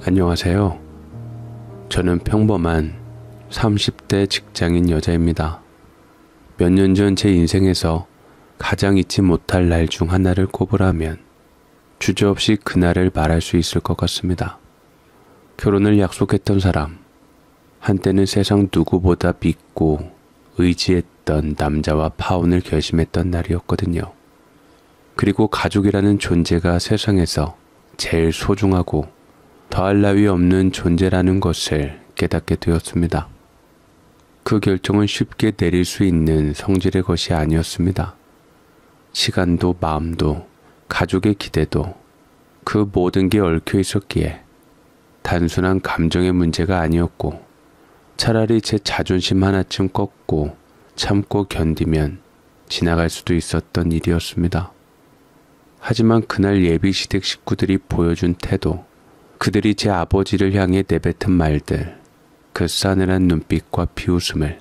안녕하세요. 저는 평범한 30대 직장인 여자입니다. 몇 년 전 제 인생에서 가장 잊지 못할 날 중 하나를 꼽으라면 주저없이 그날을 말할 수 있을 것 같습니다. 결혼을 약속했던 사람, 한때는 세상 누구보다 믿고 의지했던 남자와 파혼을 결심했던 날이었거든요. 그리고 가족이라는 존재가 세상에서 제일 소중하고 더할 나위 없는 존재라는 것을 깨닫게 되었습니다. 그 결정은 쉽게 내릴 수 있는 성질의 것이 아니었습니다. 시간도 마음도 가족의 기대도 그 모든 게 얽혀 있었기에 단순한 감정의 문제가 아니었고 차라리 제 자존심 하나쯤 꺾고 참고 견디면 지나갈 수도 있었던 일이었습니다. 하지만 그날 예비시댁 식구들이 보여준 태도, 그들이 제 아버지를 향해 내뱉은 말들, 그 싸늘한 눈빛과 비웃음을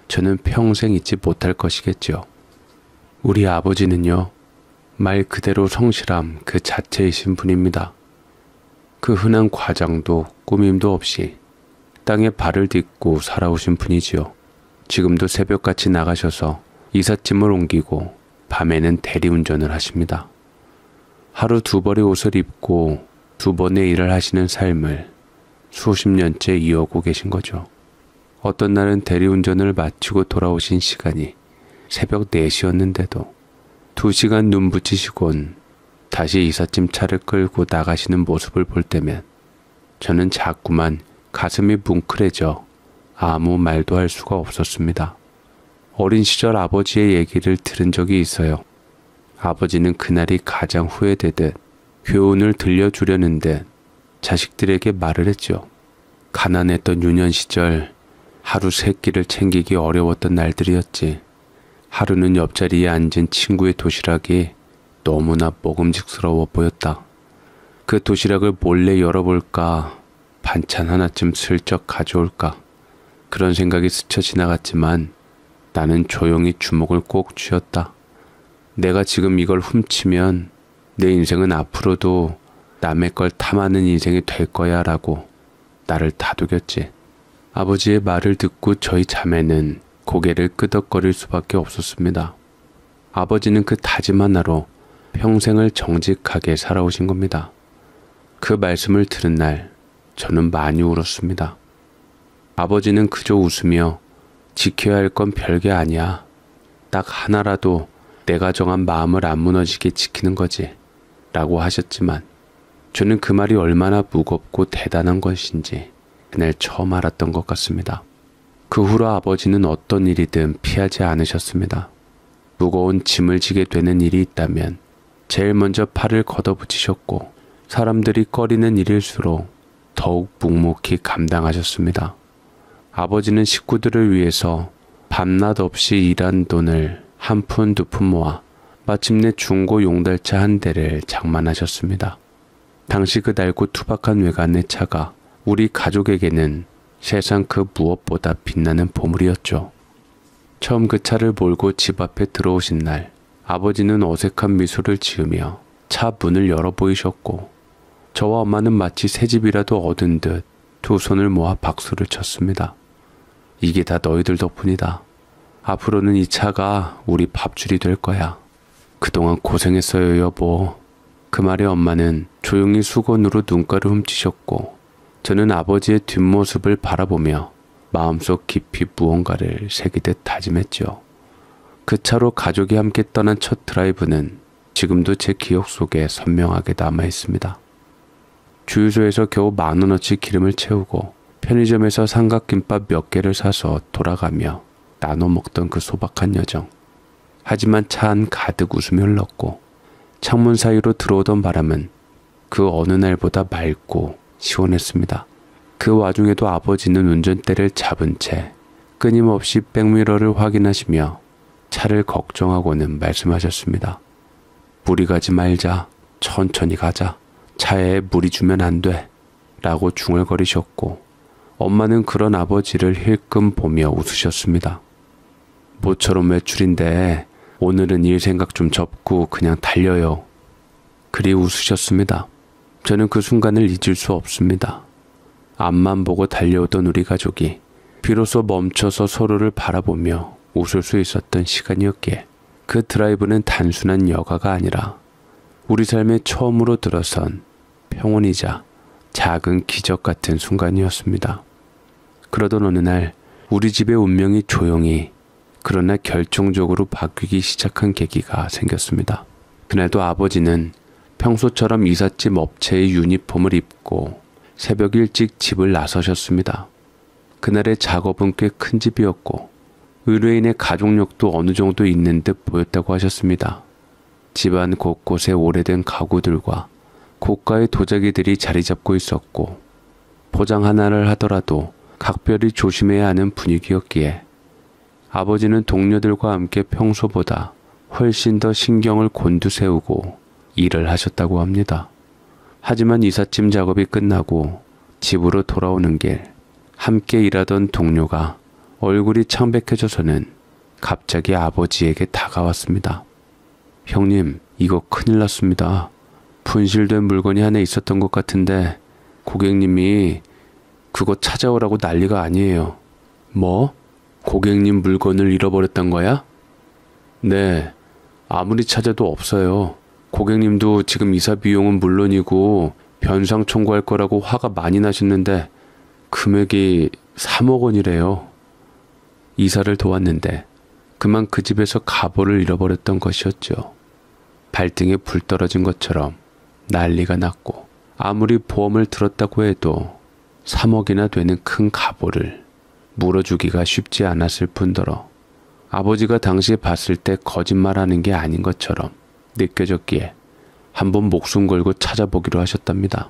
저는 평생 잊지 못할 것이겠죠. 우리 아버지는요, 말 그대로 성실함 그 자체이신 분입니다. 그 흔한 과장도 꾸밈도 없이 땅에 발을 딛고 살아오신 분이지요. 지금도 새벽같이 나가셔서 이삿짐을 옮기고 밤에는 대리운전을 하십니다. 하루 두 벌의 옷을 입고 두 번의 일을 하시는 삶을 수십 년째 이어오고 계신 거죠. 어떤 날은 대리운전을 마치고 돌아오신 시간이 새벽 4시였는데도 2시간 눈 붙이시곤 다시 이삿짐 차를 끌고 나가시는 모습을 볼 때면 저는 자꾸만 가슴이 뭉클해져 아무 말도 할 수가 없었습니다. 어린 시절 아버지의 얘기를 들은 적이 있어요. 아버지는 그날이 가장 후회되듯 교훈을 들려주려는 듯 자식들에게 말을 했죠. 가난했던 유년 시절 하루 세 끼를 챙기기 어려웠던 날들이었지. 하루는 옆자리에 앉은 친구의 도시락이 너무나 먹음직스러워 보였다. 그 도시락을 몰래 열어볼까, 반찬 하나쯤 슬쩍 가져올까, 그런 생각이 스쳐 지나갔지만 나는 조용히 주먹을 꼭 쥐었다. 내가 지금 이걸 훔치면 내 인생은 앞으로도 남의 걸 탐하는 인생이 될 거야 라고 나를 다독였지. 아버지의 말을 듣고 저희 자매는 고개를 끄덕거릴 수밖에 없었습니다. 아버지는 그 다짐 하나로 평생을 정직하게 살아오신 겁니다. 그 말씀을 들은 날 저는 많이 울었습니다. 아버지는 그저 웃으며 지켜야 할 건 별게 아니야. 딱 하나라도 내가 정한 마음을 안 무너지게 지키는 거지 라고 하셨지만 저는 그 말이 얼마나 무겁고 대단한 것인지 그날 처음 알았던 것 같습니다. 그 후로 아버지는 어떤 일이든 피하지 않으셨습니다. 무거운 짐을 지게 되는 일이 있다면 제일 먼저 팔을 걷어붙이셨고 사람들이 꺼리는 일일수록 더욱 묵묵히 감당하셨습니다. 아버지는 식구들을 위해서 밤낮 없이 일한 돈을 한 푼 두 푼 모아 마침내 중고 용달차 한 대를 장만하셨습니다. 당시 그 낡고 투박한 외관의 차가 우리 가족에게는 세상 그 무엇보다 빛나는 보물이었죠. 처음 그 차를 몰고 집 앞에 들어오신 날 아버지는 어색한 미소를 지으며 차 문을 열어 보이셨고 저와 엄마는 마치 새 집이라도 얻은 듯 두 손을 모아 박수를 쳤습니다. 이게 다 너희들 덕분이다. 앞으로는 이 차가 우리 밥줄이 될 거야. 그동안 고생했어요 여보. 그 말에 엄마는 조용히 수건으로 눈가를 훔치셨고 저는 아버지의 뒷모습을 바라보며 마음속 깊이 무언가를 새기듯 다짐했죠. 그 차로 가족이 함께 떠난 첫 드라이브는 지금도 제 기억 속에 선명하게 남아있습니다. 주유소에서 겨우 10,000원어치 기름을 채우고 편의점에서 삼각김밥 몇 개를 사서 돌아가며 나눠 먹던 그 소박한 여정. 하지만 차 안 가득 웃음이 흘렀고 창문 사이로 들어오던 바람은 그 어느 날보다 맑고 시원했습니다. 그 와중에도 아버지는 운전대를 잡은 채 끊임없이 백미러를 확인하시며 차를 걱정하고는 말씀하셨습니다. 무리 가지 말자. 천천히 가자. 차에 무리 주면 안 돼. 라고 중얼거리셨고 엄마는 그런 아버지를 힐끔 보며 웃으셨습니다. 모처럼 외출인데 오늘은 일 생각 좀 접고 그냥 달려요. 그리 웃으셨습니다. 저는 그 순간을 잊을 수 없습니다. 앞만 보고 달려오던 우리 가족이 비로소 멈춰서 서로를 바라보며 웃을 수 있었던 시간이었기에 그 드라이브는 단순한 여가가 아니라 우리 삶에 처음으로 들어선 평온이자 작은 기적 같은 순간이었습니다. 그러던 어느 날 우리 집의 운명이 조용히 그러나 결정적으로 바뀌기 시작한 계기가 생겼습니다. 그날도 아버지는 평소처럼 이삿짐 업체의 유니폼을 입고 새벽 일찍 집을 나서셨습니다. 그날의 작업은 꽤 큰 집이었고 의뢰인의 가족력도 어느 정도 있는 듯 보였다고 하셨습니다. 집안 곳곳에 오래된 가구들과 고가의 도자기들이 자리 잡고 있었고 포장 하나를 하더라도 각별히 조심해야 하는 분위기였기에 아버지는 동료들과 함께 평소보다 훨씬 더 신경을 곤두세우고 일을 하셨다고 합니다. 하지만 이삿짐 작업이 끝나고 집으로 돌아오는 길 함께 일하던 동료가 얼굴이 창백해져서는 갑자기 아버지에게 다가왔습니다. 형님, 이거 큰일 났습니다. 분실된 물건이 하나 있었던 것 같은데 고객님이 그거 찾아오라고 난리가 아니에요. 뭐? 고객님 물건을 잃어버렸단 거야? 네, 아무리 찾아도 없어요. 고객님도 지금 이사 비용은 물론이고 변상 청구할 거라고 화가 많이 나셨는데 금액이 3억 원이래요. 이사를 도왔는데 그만 그 집에서 갑오를 잃어버렸던 것이었죠. 발등에 불 떨어진 것처럼 난리가 났고 아무리 보험을 들었다고 해도 3억이나 되는 큰 갑오를 물어주기가 쉽지 않았을 뿐더러 아버지가 당시에 봤을 때 거짓말하는 게 아닌 것처럼 느껴졌기에 한번 목숨 걸고 찾아보기로 하셨답니다.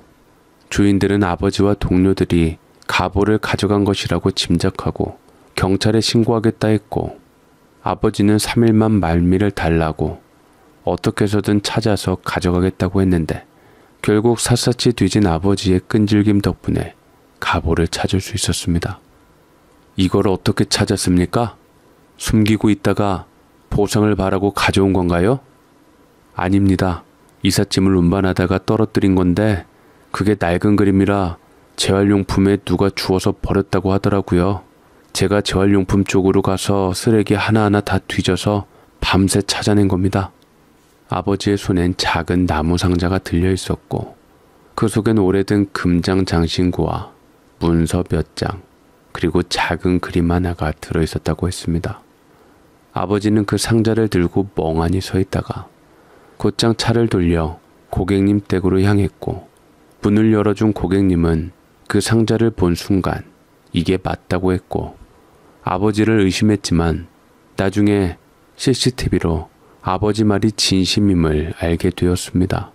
주인들은 아버지와 동료들이 갑오를 가져간 것이라고 짐작하고 경찰에 신고하겠다 했고 아버지는 3일만 말미를 달라고 어떻게 해서든 찾아서 가져가겠다고 했는데 결국 샅샅이 뒤진 아버지의 끈질김 덕분에 갑오를 찾을 수 있었습니다. 이걸 어떻게 찾았습니까? 숨기고 있다가 보상을 바라고 가져온 건가요? 아닙니다. 이삿짐을 운반하다가 떨어뜨린 건데 그게 낡은 그림이라 재활용품에 누가 주워서 버렸다고 하더라고요. 제가 재활용품 쪽으로 가서 쓰레기 하나하나 다 뒤져서 밤새 찾아낸 겁니다. 아버지의 손엔 작은 나무 상자가 들려 있었고 그 속엔 오래된 금장 장신구와 문서 몇 장, 그리고 작은 그림 하나가 들어있었다고 했습니다. 아버지는 그 상자를 들고 멍하니 서 있다가 곧장 차를 돌려 고객님 댁으로 향했고 문을 열어준 고객님은 그 상자를 본 순간 이게 맞다고 했고 아버지를 의심했지만 나중에 CCTV로 아버지 말이 진심임을 알게 되었습니다.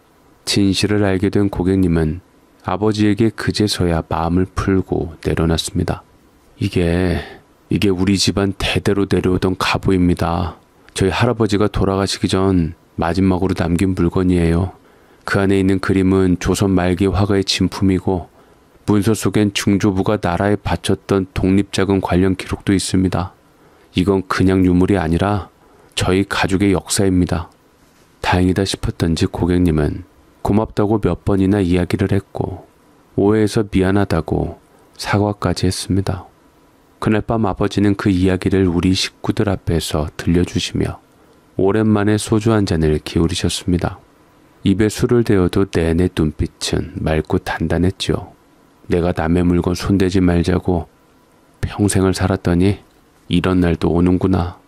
진실을 알게 된 고객님은 아버지에게 그제서야 마음을 풀고 내려놨습니다. 이게 우리 집안 대대로 내려오던 갑오입니다. 저희 할아버지가 돌아가시기 전 마지막으로 남긴 물건이에요. 그 안에 있는 그림은 조선 말기 화가의 진품이고 문서 속엔 중조부가 나라에 바쳤던 독립자금 관련 기록도 있습니다. 이건 그냥 유물이 아니라 저희 가족의 역사입니다. 다행이다 싶었던지 고객님은 고맙다고 몇 번이나 이야기를 했고 오해해서 미안하다고 사과까지 했습니다. 그날 밤 아버지는 그 이야기를 우리 식구들 앞에서 들려주시며 오랜만에 소주 한 잔을 기울이셨습니다. 입에 술을 대어도 내내 눈빛은 맑고 단단했죠. 내가 남의 물건 손대지 말자고 평생을 살았더니 이런 날도 오는구나.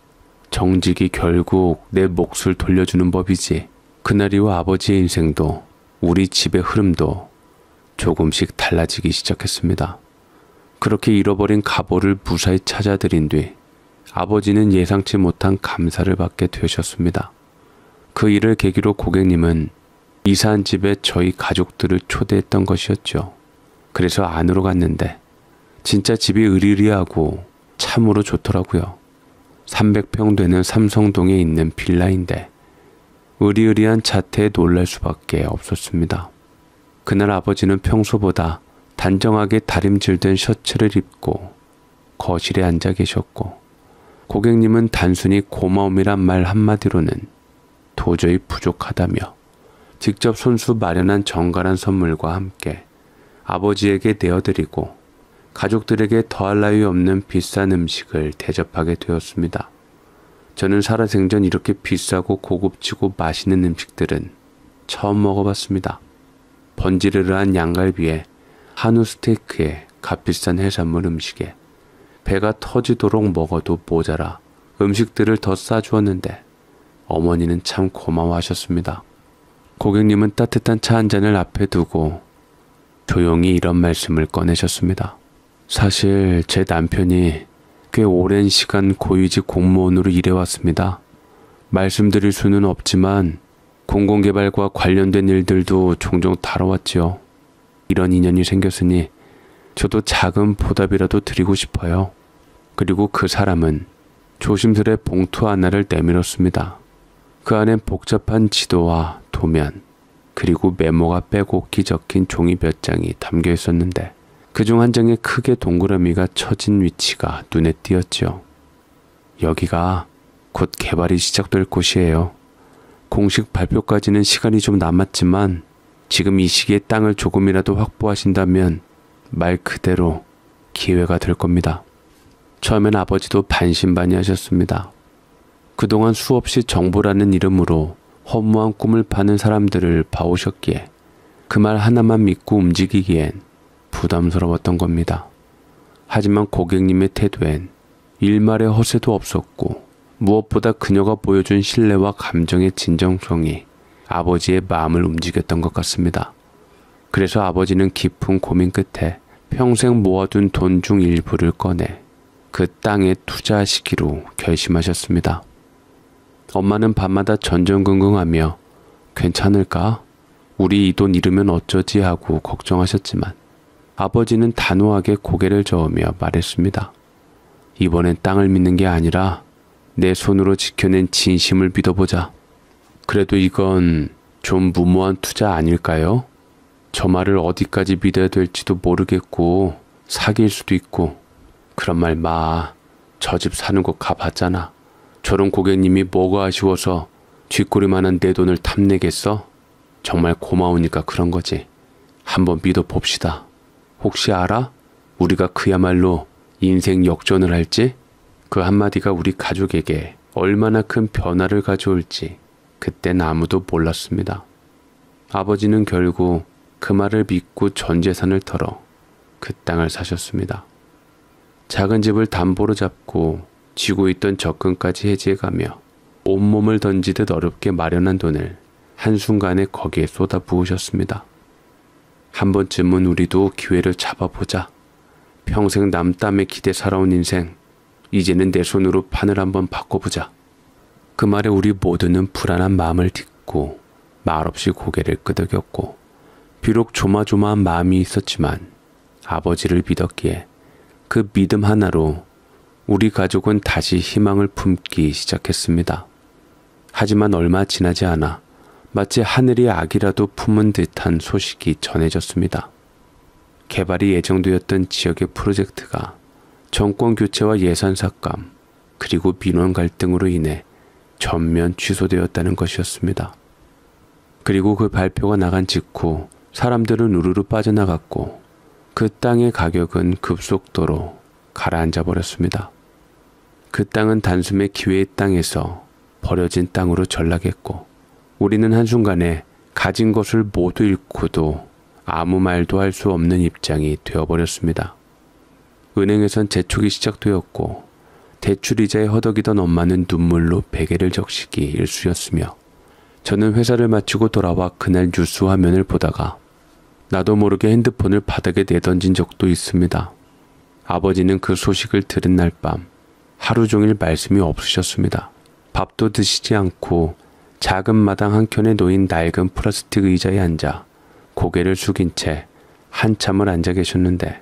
정직이 결국 내 몫을 돌려주는 법이지. 그날 이후 아버지의 인생도 우리 집의 흐름도 조금씩 달라지기 시작했습니다. 그렇게 잃어버린 갑오를 무사히 찾아들인 뒤 아버지는 예상치 못한 감사를 받게 되셨습니다. 그 일을 계기로 고객님은 이사한 집에 저희 가족들을 초대했던 것이었죠. 그래서 안으로 갔는데 진짜 집이 으리으리하고 참으로 좋더라고요. 300평 되는 삼성동에 있는 빌라인데 으리으리한 자태에 놀랄 수밖에 없었습니다. 그날 아버지는 평소보다 단정하게 다림질된 셔츠를 입고 거실에 앉아 계셨고 고객님은 단순히 고마움이란 말 한마디로는 도저히 부족하다며 직접 손수 마련한 정갈한 선물과 함께 아버지에게 내어드리고 가족들에게 더할 나위 없는 비싼 음식을 대접하게 되었습니다. 저는 살아생전 이렇게 비싸고 고급지고 맛있는 음식들은 처음 먹어봤습니다. 번지르르한 양갈비에 한우 스테이크에 값비싼 해산물 음식에 배가 터지도록 먹어도 모자라 음식들을 더 싸주었는데 어머니는 참 고마워하셨습니다. 고객님은 따뜻한 차 한 잔을 앞에 두고 조용히 이런 말씀을 꺼내셨습니다. 사실 제 남편이 꽤 오랜 시간 고위직 공무원으로 일해왔습니다. 말씀드릴 수는 없지만 공공개발과 관련된 일들도 종종 다뤄왔지요. 이런 인연이 생겼으니 저도 작은 보답이라도 드리고 싶어요. 그리고 그 사람은 조심스레 봉투 하나를 내밀었습니다. 그 안엔 복잡한 지도와 도면, 그리고 메모가 빼곡히 적힌 종이 몇 장이 담겨 있었는데 그중 한 장에 크게 동그라미가 쳐진 위치가 눈에 띄었지요. 여기가 곧 개발이 시작될 곳이에요. 공식 발표까지는 시간이 좀 남았지만 지금 이 시기에 땅을 조금이라도 확보하신다면 말 그대로 기회가 될 겁니다. 처음엔 아버지도 반신반의하셨습니다. 그동안 수없이 정보라는 이름으로 허무한 꿈을 파는 사람들을 봐오셨기에 그 말 하나만 믿고 움직이기엔 부담스러웠던 겁니다. 하지만 고객님의 태도엔 일말의 허세도 없었고 무엇보다 그녀가 보여준 신뢰와 감정의 진정성이 아버지의 마음을 움직였던 것 같습니다. 그래서 아버지는 깊은 고민 끝에 평생 모아둔 돈 중 일부를 꺼내 그 땅에 투자하시기로 결심하셨습니다. 엄마는 밤마다 전전긍긍하며 괜찮을까? 우리 이 돈 잃으면 어쩌지 하고 걱정하셨지만 아버지는 단호하게 고개를 저으며 말했습니다. 이번엔 땅을 믿는 게 아니라 내 손으로 지켜낸 진심을 믿어보자. 그래도 이건 좀 무모한 투자 아닐까요? 저 말을 어디까지 믿어야 될지도 모르겠고 사기일 수도 있고. 그런 말 마. 저 집 사는 거 가봤잖아. 저런 고객님이 뭐가 아쉬워서 쥐꼬리만한 내 돈을 탐내겠어? 정말 고마우니까 그런 거지. 한번 믿어봅시다. 혹시 알아? 우리가 그야말로 인생 역전을 할지? 그 한마디가 우리 가족에게 얼마나 큰 변화를 가져올지 그땐 아무도 몰랐습니다. 아버지는 결국 그 말을 믿고 전 재산을 털어 그 땅을 사셨습니다. 작은 집을 담보로 잡고 쥐고 있던 적금까지 해지해가며 온몸을 던지듯 어렵게 마련한 돈을 한순간에 거기에 쏟아 부으셨습니다. 한 번쯤은 우리도 기회를 잡아보자. 평생 남 땀에 기대 살아온 인생, 이제는 내 손으로 판을 한번 바꿔보자. 그 말에 우리 모두는 불안한 마음을 딛고 말없이 고개를 끄덕였고, 비록 조마조마한 마음이 있었지만 아버지를 믿었기에 그 믿음 하나로 우리 가족은 다시 희망을 품기 시작했습니다. 하지만 얼마 지나지 않아 마치 하늘이 악이라도 품은 듯한 소식이 전해졌습니다. 개발이 예정되었던 지역의 프로젝트가 정권 교체와 예산 삭감, 그리고 민원 갈등으로 인해 전면 취소되었다는 것이었습니다. 그리고 그 발표가 나간 직후 사람들은 우르르 빠져나갔고 그 땅의 가격은 급속도로 가라앉아 버렸습니다. 그 땅은 단숨에 기회의 땅에서 버려진 땅으로 전락했고 우리는 한순간에 가진 것을 모두 잃고도 아무 말도 할 수 없는 입장이 되어버렸습니다. 은행에선 재촉이 시작되었고 대출이자에 허덕이던 엄마는 눈물로 베개를 적시기 일쑤였으며 저는 회사를 마치고 돌아와 그날 뉴스 화면을 보다가 나도 모르게 핸드폰을 바닥에 내던진 적도 있습니다. 아버지는 그 소식을 들은 날 밤 하루 종일 말씀이 없으셨습니다. 밥도 드시지 않고 작은 마당 한켠에 놓인 낡은 플라스틱 의자에 앉아 고개를 숙인 채 한참을 앉아 계셨는데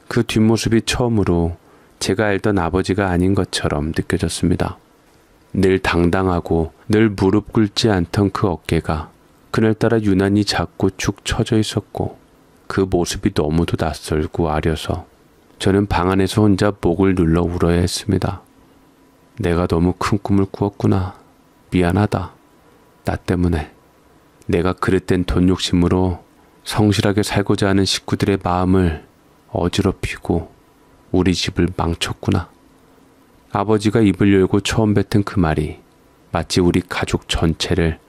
그 뒷모습이 처음으로 제가 알던 아버지가 아닌 것처럼 느껴졌습니다. 늘 당당하고 늘 무릎 꿇지 않던 그 어깨가 그날따라 유난히 작고 축 처져 있었고 그 모습이 너무도 낯설고 아려서 저는 방 안에서 혼자 목을 눌러 울어야 했습니다. 내가 너무 큰 꿈을 꾸었구나. 미안하다. 나 때문에. 내가 그릇된 돈 욕심으로 성실하게 살고자 하는 식구들의 마음을 어지럽히고 우리 집을 망쳤구나. 아버지가 입을 열고 처음 뱉은 그 말이 마치 우리 가족 전체를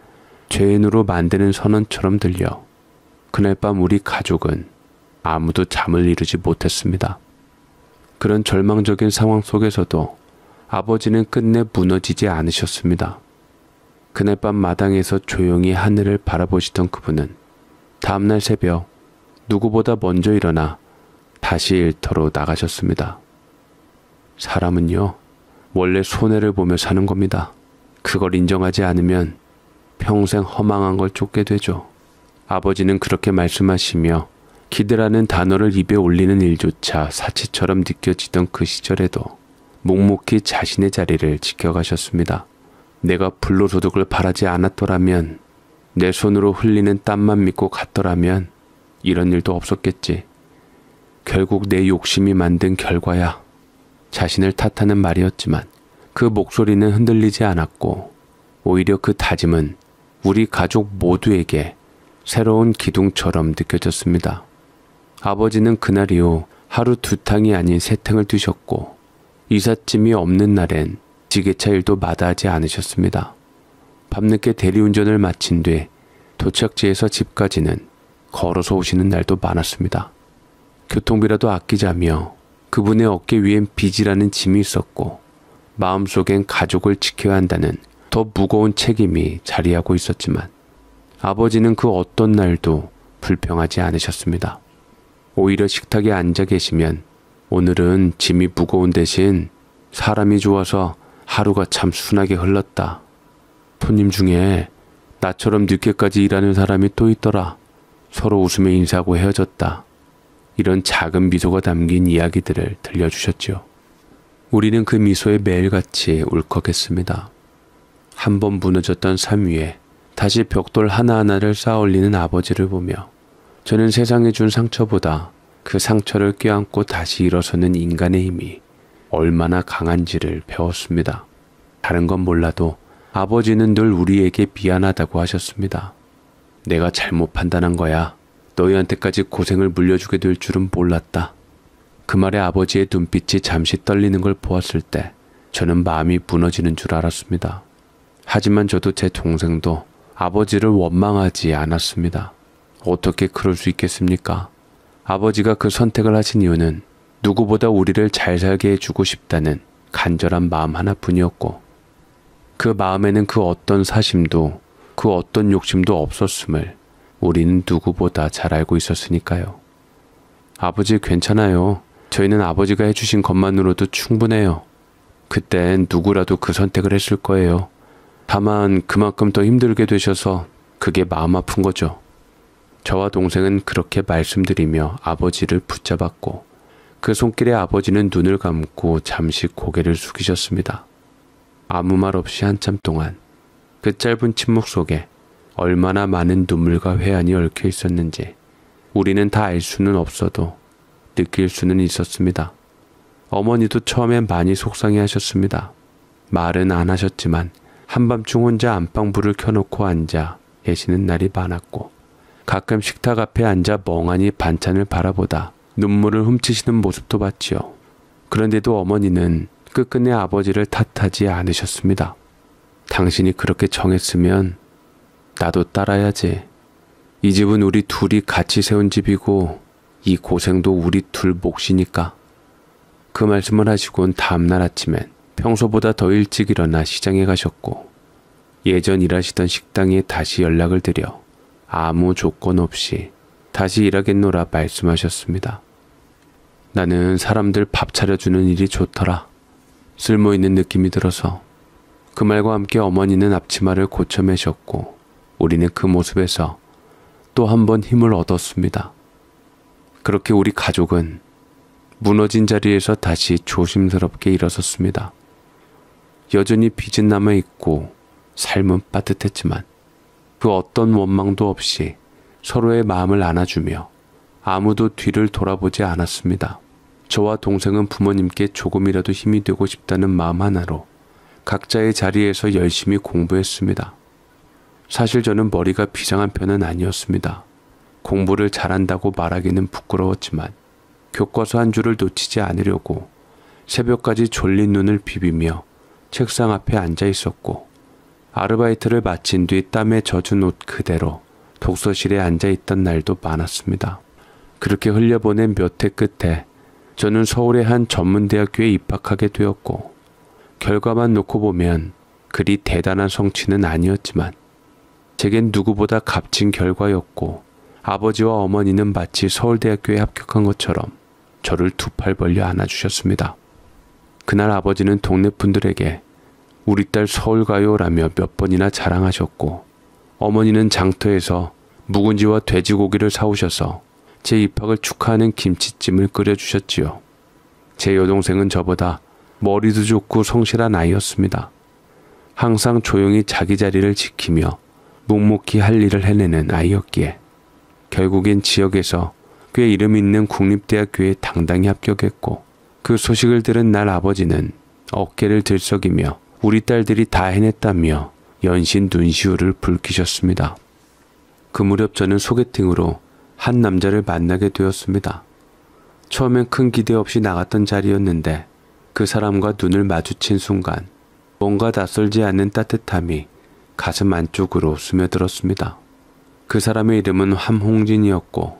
죄인으로 만드는 선언처럼 들려 그날 밤 우리 가족은 아무도 잠을 이루지 못했습니다. 그런 절망적인 상황 속에서도 아버지는 끝내 무너지지 않으셨습니다. 그날 밤 마당에서 조용히 하늘을 바라보시던 그분은 다음날 새벽 누구보다 먼저 일어나 다시 일터로 나가셨습니다. 사람은요, 원래 손해를 보며 사는 겁니다. 그걸 인정하지 않으면 평생 허망한 걸 쫓게 되죠. 아버지는 그렇게 말씀하시며 기대라는 단어를 입에 올리는 일조차 사치처럼 느껴지던 그 시절에도 묵묵히 자신의 자리를 지켜가셨습니다. 내가 불로소득을 바라지 않았더라면, 내 손으로 흘리는 땀만 믿고 갔더라면 이런 일도 없었겠지. 결국 내 욕심이 만든 결과야. 자신을 탓하는 말이었지만 그 목소리는 흔들리지 않았고 오히려 그 다짐은 우리 가족 모두에게 새로운 기둥처럼 느껴졌습니다. 아버지는 그날 이후 하루 두 탕이 아닌 세 탕을 드셨고 이삿짐이 없는 날엔 지게차 일도 마다하지 않으셨습니다. 밤늦게 대리운전을 마친 뒤 도착지에서 집까지는 걸어서 오시는 날도 많았습니다. 교통비라도 아끼자며 그분의 어깨 위엔 빚이라는 짐이 있었고 마음속엔 가족을 지켜야 한다는 더 무거운 책임이 자리하고 있었지만 아버지는 그 어떤 날도 불평하지 않으셨습니다. 오히려 식탁에 앉아 계시면 오늘은 짐이 무거운 대신 사람이 좋아서 하루가 참 순하게 흘렀다. 손님 중에 나처럼 늦게까지 일하는 사람이 또 있더라. 서로 웃으며 인사하고 헤어졌다. 이런 작은 미소가 담긴 이야기들을 들려주셨지요. 우리는 그 미소에 매일같이 울컥했습니다. 한 번 무너졌던 삶 위에 다시 벽돌 하나하나를 쌓아 올리는 아버지를 보며 저는 세상에 준 상처보다 그 상처를 껴안고 다시 일어서는 인간의 힘이 얼마나 강한지를 배웠습니다. 다른 건 몰라도 아버지는 늘 우리에게 미안하다고 하셨습니다. 내가 잘못 판단한 거야. 너희한테까지 고생을 물려주게 될 줄은 몰랐다. 그 말에 아버지의 눈빛이 잠시 떨리는 걸 보았을 때 저는 마음이 무너지는 줄 알았습니다. 하지만 저도 제 동생도 아버지를 원망하지 않았습니다. 어떻게 그럴 수 있겠습니까? 아버지가 그 선택을 하신 이유는 누구보다 우리를 잘 살게 해주고 싶다는 간절한 마음 하나뿐이었고 그 마음에는 그 어떤 사심도 그 어떤 욕심도 없었음을 우리는 누구보다 잘 알고 있었으니까요. 아버지 괜찮아요. 저희는 아버지가 해주신 것만으로도 충분해요. 그땐 누구라도 그 선택을 했을 거예요. 다만 그만큼 더 힘들게 되셔서 그게 마음 아픈 거죠. 저와 동생은 그렇게 말씀드리며 아버지를 붙잡았고 그 손길에 아버지는 눈을 감고 잠시 고개를 숙이셨습니다. 아무 말 없이 한참 동안 그 짧은 침묵 속에 얼마나 많은 눈물과 회한이 얽혀 있었는지 우리는 다 알 수는 없어도 느낄 수는 있었습니다. 어머니도 처음엔 많이 속상해 하셨습니다. 말은 안 하셨지만 한밤중 혼자 안방불을 켜놓고 앉아 계시는 날이 많았고 가끔 식탁 앞에 앉아 멍하니 반찬을 바라보다 눈물을 훔치시는 모습도 봤지요. 그런데도 어머니는 끝끝내 아버지를 탓하지 않으셨습니다. 당신이 그렇게 정했으면 나도 따라야지. 이 집은 우리 둘이 같이 세운 집이고 이 고생도 우리 둘 몫이니까. 그 말씀을 하시곤 다음날 아침엔 평소보다 더 일찍 일어나 시장에 가셨고 예전 일하시던 식당에 다시 연락을 드려 아무 조건 없이 다시 일하겠노라 말씀하셨습니다. 나는 사람들 밥 차려주는 일이 좋더라. 쓸모있는 느낌이 들어서. 그 말과 함께 어머니는 앞치마를 고쳐 매셨고 우리는 그 모습에서 또 한 번 힘을 얻었습니다. 그렇게 우리 가족은 무너진 자리에서 다시 조심스럽게 일어섰습니다. 여전히 빚은 남아있고 삶은 빠듯했지만 그 어떤 원망도 없이 서로의 마음을 안아주며 아무도 뒤를 돌아보지 않았습니다. 저와 동생은 부모님께 조금이라도 힘이 되고 싶다는 마음 하나로 각자의 자리에서 열심히 공부했습니다. 사실 저는 머리가 비상한 편은 아니었습니다. 공부를 잘한다고 말하기는 부끄러웠지만 교과서 한 줄을 놓치지 않으려고 새벽까지 졸린 눈을 비비며 책상 앞에 앉아 있었고, 아르바이트를 마친 뒤 땀에 젖은 옷 그대로 독서실에 앉아 있던 날도 많았습니다. 그렇게 흘려보낸 몇 해 끝에 저는 서울의 한 전문대학교에 입학하게 되었고, 결과만 놓고 보면 그리 대단한 성취는 아니었지만 제겐 누구보다 값진 결과였고, 아버지와 어머니는 마치 서울대학교에 합격한 것처럼 저를 두 팔 벌려 안아주셨습니다. 그날 아버지는 동네 분들에게 우리 딸 서울 가요라며 몇 번이나 자랑하셨고, 어머니는 장터에서 묵은지와 돼지고기를 사오셔서 제 입학을 축하하는 김치찜을 끓여주셨지요. 제 여동생은 저보다 머리도 좋고 성실한 아이였습니다. 항상 조용히 자기 자리를 지키며 묵묵히 할 일을 해내는 아이였기에 결국엔 지역에서 꽤 이름 있는 국립대학교에 당당히 합격했고, 그 소식을 들은 날 아버지는 어깨를 들썩이며 우리 딸들이 다 해냈다며 연신 눈시울을 붉히셨습니다. 그 무렵 저는 소개팅으로 한 남자를 만나게 되었습니다. 처음엔 큰 기대 없이 나갔던 자리였는데 그 사람과 눈을 마주친 순간 뭔가 낯설지 않는 따뜻함이 가슴 안쪽으로 스며들었습니다. 그 사람의 이름은 함홍진이었고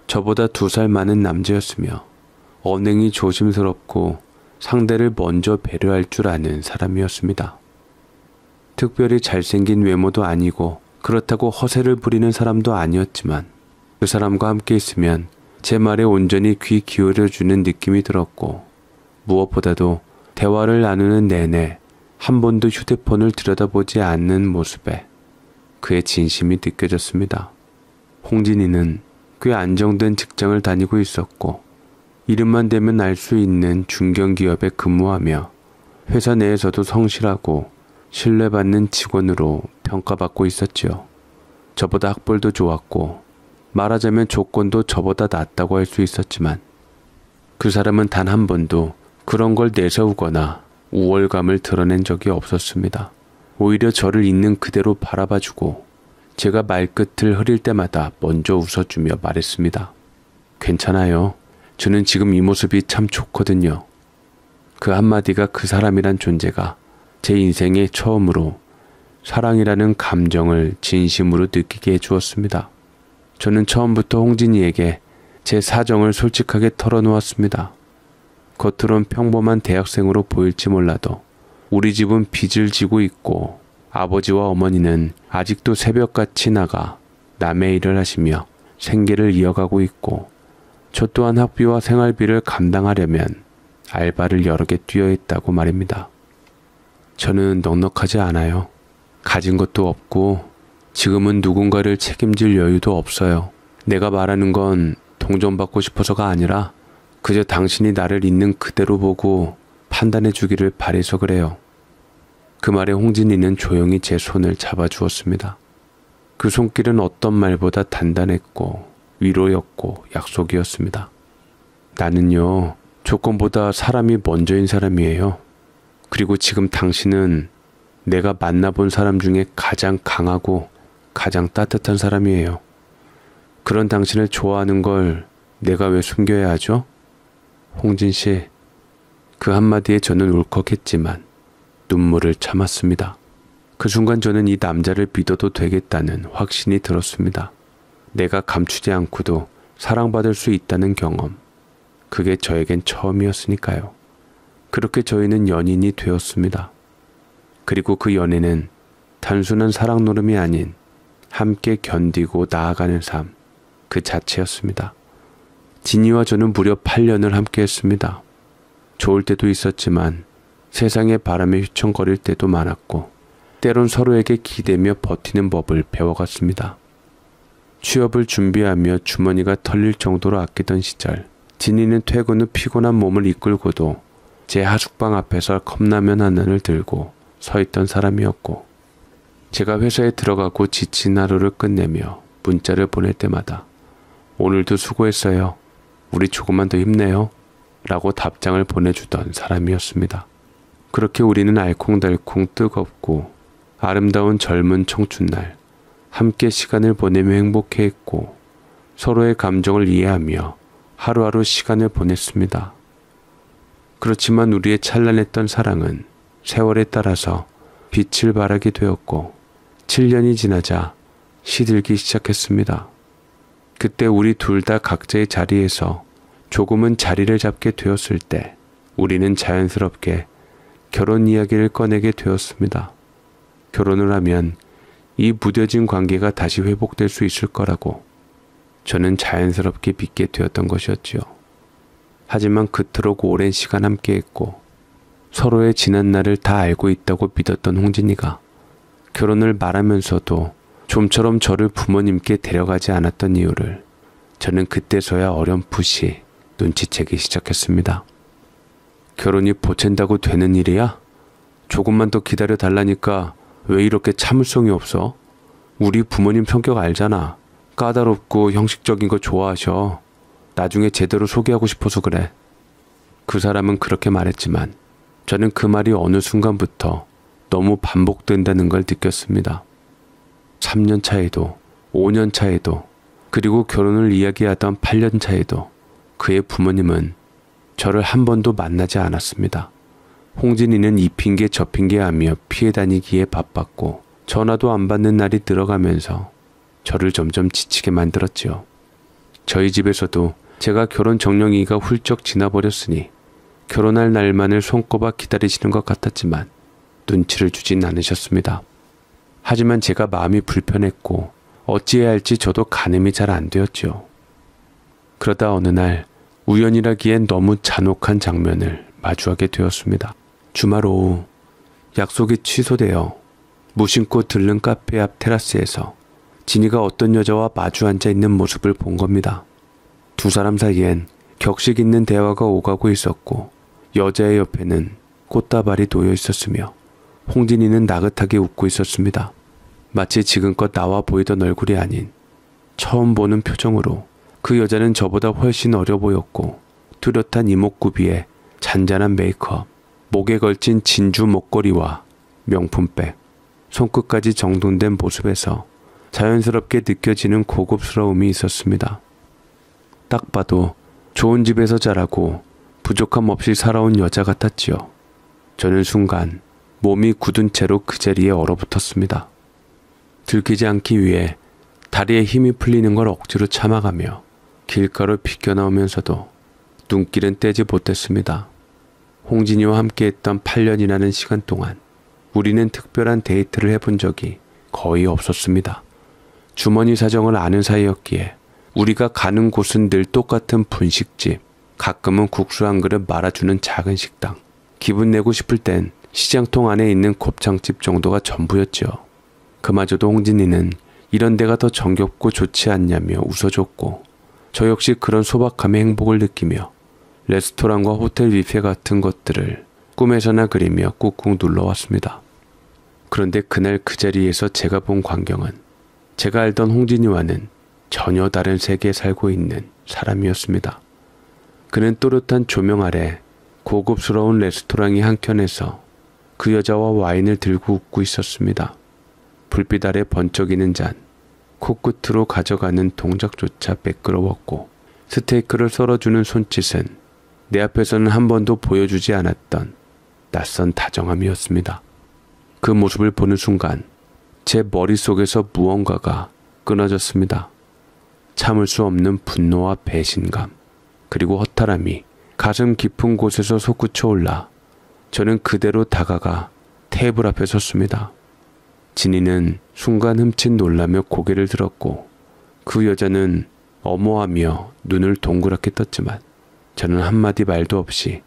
저보다 2살 많은 남자였으며 언행이 조심스럽고 상대를 먼저 배려할 줄 아는 사람이었습니다. 특별히 잘생긴 외모도 아니고 그렇다고 허세를 부리는 사람도 아니었지만 그 사람과 함께 있으면 제 말에 온전히 귀 기울여주는 느낌이 들었고, 무엇보다도 대화를 나누는 내내 한 번도 휴대폰을 들여다보지 않는 모습에 그의 진심이 느껴졌습니다. 홍진이는 꽤 안정된 직장을 다니고 있었고, 이름만 대면 알 수 있는 중견기업에 근무하며 회사 내에서도 성실하고 신뢰받는 직원으로 평가받고 있었지요. 저보다 학벌도 좋았고 말하자면 조건도 저보다 낫다고 할 수 있었지만 그 사람은 단 한 번도 그런 걸 내세우거나 우월감을 드러낸 적이 없었습니다. 오히려 저를 있는 그대로 바라봐주고 제가 말끝을 흐릴 때마다 먼저 웃어주며 말했습니다. 괜찮아요. 저는 지금 이 모습이 참 좋거든요. 그 한마디가 그 사람이란 존재가 제 인생에 처음으로 사랑이라는 감정을 진심으로 느끼게 해주었습니다. 저는 처음부터 홍진이에게 제 사정을 솔직하게 털어놓았습니다. 겉으론 평범한 대학생으로 보일지 몰라도 우리 집은 빚을 지고 있고 아버지와 어머니는 아직도 새벽같이 나가 남의 일을 하시며 생계를 이어가고 있고, 저 또한 학비와 생활비를 감당하려면 알바를 여러 개 뛰어 있다고 말입니다. 저는 넉넉하지 않아요. 가진 것도 없고 지금은 누군가를 책임질 여유도 없어요. 내가 말하는 건 동정받고 싶어서가 아니라 그저 당신이 나를 있는 그대로 보고 판단해 주기를 바래서 그래요. 그 말에 홍진이는 조용히 제 손을 잡아주었습니다. 그 손길은 어떤 말보다 단단했고 위로였고 약속이었습니다. 나는요, 조건보다 사람이 먼저인 사람이에요. 그리고 지금 당신은 내가 만나본 사람 중에 가장 강하고 가장 따뜻한 사람이에요. 그런 당신을 좋아하는 걸 내가 왜 숨겨야 하죠? 홍진 씨, 그 한마디에 저는 울컥했지만 눈물을 참았습니다. 그 순간 저는 이 남자를 믿어도 되겠다는 확신이 들었습니다. 내가 감추지 않고도 사랑받을 수 있다는 경험, 그게 저에겐 처음이었으니까요. 그렇게 저희는 연인이 되었습니다. 그리고 그 연애는 단순한 사랑 노름이 아닌 함께 견디고 나아가는 삶 그 자체였습니다. 진이와 저는 무려 8년을 함께 했습니다. 좋을 때도 있었지만 세상의 바람에 휘청거릴 때도 많았고, 때론 서로에게 기대며 버티는 법을 배워갔습니다. 취업을 준비하며 주머니가 털릴 정도로 아끼던 시절, 진이는 퇴근 후 피곤한 몸을 이끌고도 제 하숙방 앞에서 컵라면 하나를 들고 서 있던 사람이었고, 제가 회사에 들어가고 지친 하루를 끝내며 문자를 보낼 때마다 오늘도 수고했어요. 우리 조금만 더 힘내요. 라고 답장을 보내주던 사람이었습니다. 그렇게 우리는 알콩달콩 뜨겁고 아름다운 젊은 청춘날 함께 시간을 보내며 행복해했고, 서로의 감정을 이해하며 하루하루 시간을 보냈습니다. 그렇지만 우리의 찬란했던 사랑은 세월에 따라서 빛을 발하게 되었고 7년이 지나자 시들기 시작했습니다. 그때 우리 둘 다 각자의 자리에서 조금은 자리를 잡게 되었을 때 우리는 자연스럽게 결혼 이야기를 꺼내게 되었습니다. 결혼을 하면 이 무뎌진 관계가 다시 회복될 수 있을 거라고 저는 자연스럽게 믿게 되었던 것이었지요. 하지만 그토록 오랜 시간 함께했고 서로의 지난 날을 다 알고 있다고 믿었던 홍진이가 결혼을 말하면서도 좀처럼 저를 부모님께 데려가지 않았던 이유를 저는 그때서야 어렴풋이 눈치채기 시작했습니다. 결혼이 보챈다고 되는 일이야? 조금만 더 기다려 달라니까 왜 이렇게 참을성이 없어? 우리 부모님 성격 알잖아. 까다롭고 형식적인 거 좋아하셔. 나중에 제대로 소개하고 싶어서 그래. 그 사람은 그렇게 말했지만 저는 그 말이 어느 순간부터 너무 반복된다는 걸 느꼈습니다. 3년 차에도 5년 차에도 그리고 결혼을 이야기하던 8년 차에도 그의 부모님은 저를 한 번도 만나지 않았습니다. 홍진이는 이 핑계 저 핑계하며 피해 다니기에 바빴고 전화도 안 받는 날이 늘어가면서 저를 점점 지치게 만들었지요. 저희 집에서도 제가 결혼 정령이가 훌쩍 지나버렸으니 결혼할 날만을 손꼽아 기다리시는 것 같았지만 눈치를 주진 않으셨습니다. 하지만 제가 마음이 불편했고 어찌해야 할지 저도 가늠이 잘 안 되었지요. 그러다 어느 날 우연이라기엔 너무 잔혹한 장면을 마주하게 되었습니다. 주말 오후 약속이 취소되어 무심코 들른 카페 앞 테라스에서 진이가 어떤 여자와 마주 앉아 있는 모습을 본 겁니다. 두 사람 사이엔 격식 있는 대화가 오가고 있었고 여자의 옆에는 꽃다발이 놓여 있었으며 홍진이는 나긋하게 웃고 있었습니다. 마치 지금껏 나와 보이던 얼굴이 아닌 처음 보는 표정으로 그 여자는 저보다 훨씬 어려 보였고 뚜렷한 이목구비에 잔잔한 메이크업, 목에 걸친 진주 목걸이와 명품백, 손끝까지 정돈된 모습에서 자연스럽게 느껴지는 고급스러움이 있었습니다. 딱 봐도 좋은 집에서 자라고 부족함 없이 살아온 여자 같았지요. 저는 순간 몸이 굳은 채로 그 자리에 얼어붙었습니다. 들키지 않기 위해 다리에 힘이 풀리는 걸 억지로 참아가며 길가로 비껴나오면서도 눈길은 떼지 못했습니다. 홍진이와 함께했던 8년이라는 시간 동안 우리는 특별한 데이트를 해본 적이 거의 없었습니다. 주머니 사정을 아는 사이였기에 우리가 가는 곳은 늘 똑같은 분식집, 가끔은 국수 한 그릇 말아주는 작은 식당, 기분 내고 싶을 땐 시장통 안에 있는 곱창집 정도가 전부였죠. 그마저도 홍진이는 이런 데가 더 정겹고 좋지 않냐며 웃어줬고 저 역시 그런 소박함의 행복을 느끼며 레스토랑과 호텔 뷔페 같은 것들을 꿈에서나 그리며 꾹꾹 눌러왔습니다. 그런데 그날 그 자리에서 제가 본 광경은 제가 알던 홍진이와는 전혀 다른 세계에 살고 있는 사람이었습니다. 그는 또렷한 조명 아래 고급스러운 레스토랑의 한켠에서 그 여자와 와인을 들고 웃고 있었습니다. 불빛 아래 번쩍이는 잔, 코끝으로 가져가는 동작조차 매끄러웠고 스테이크를 썰어주는 손짓은 내 앞에서는 한 번도 보여주지 않았던 낯선 다정함이었습니다. 그 모습을 보는 순간 제 머릿속에서 무언가가 끊어졌습니다. 참을 수 없는 분노와 배신감, 그리고 허탈함이 가슴 깊은 곳에서 솟구쳐 올라 저는 그대로 다가가 테이블 앞에 섰습니다. 진이는 순간 흠칫 놀라며 고개를 들었고 그 여자는 어머하며 눈을 동그랗게 떴지만 저는 한마디 말도 없이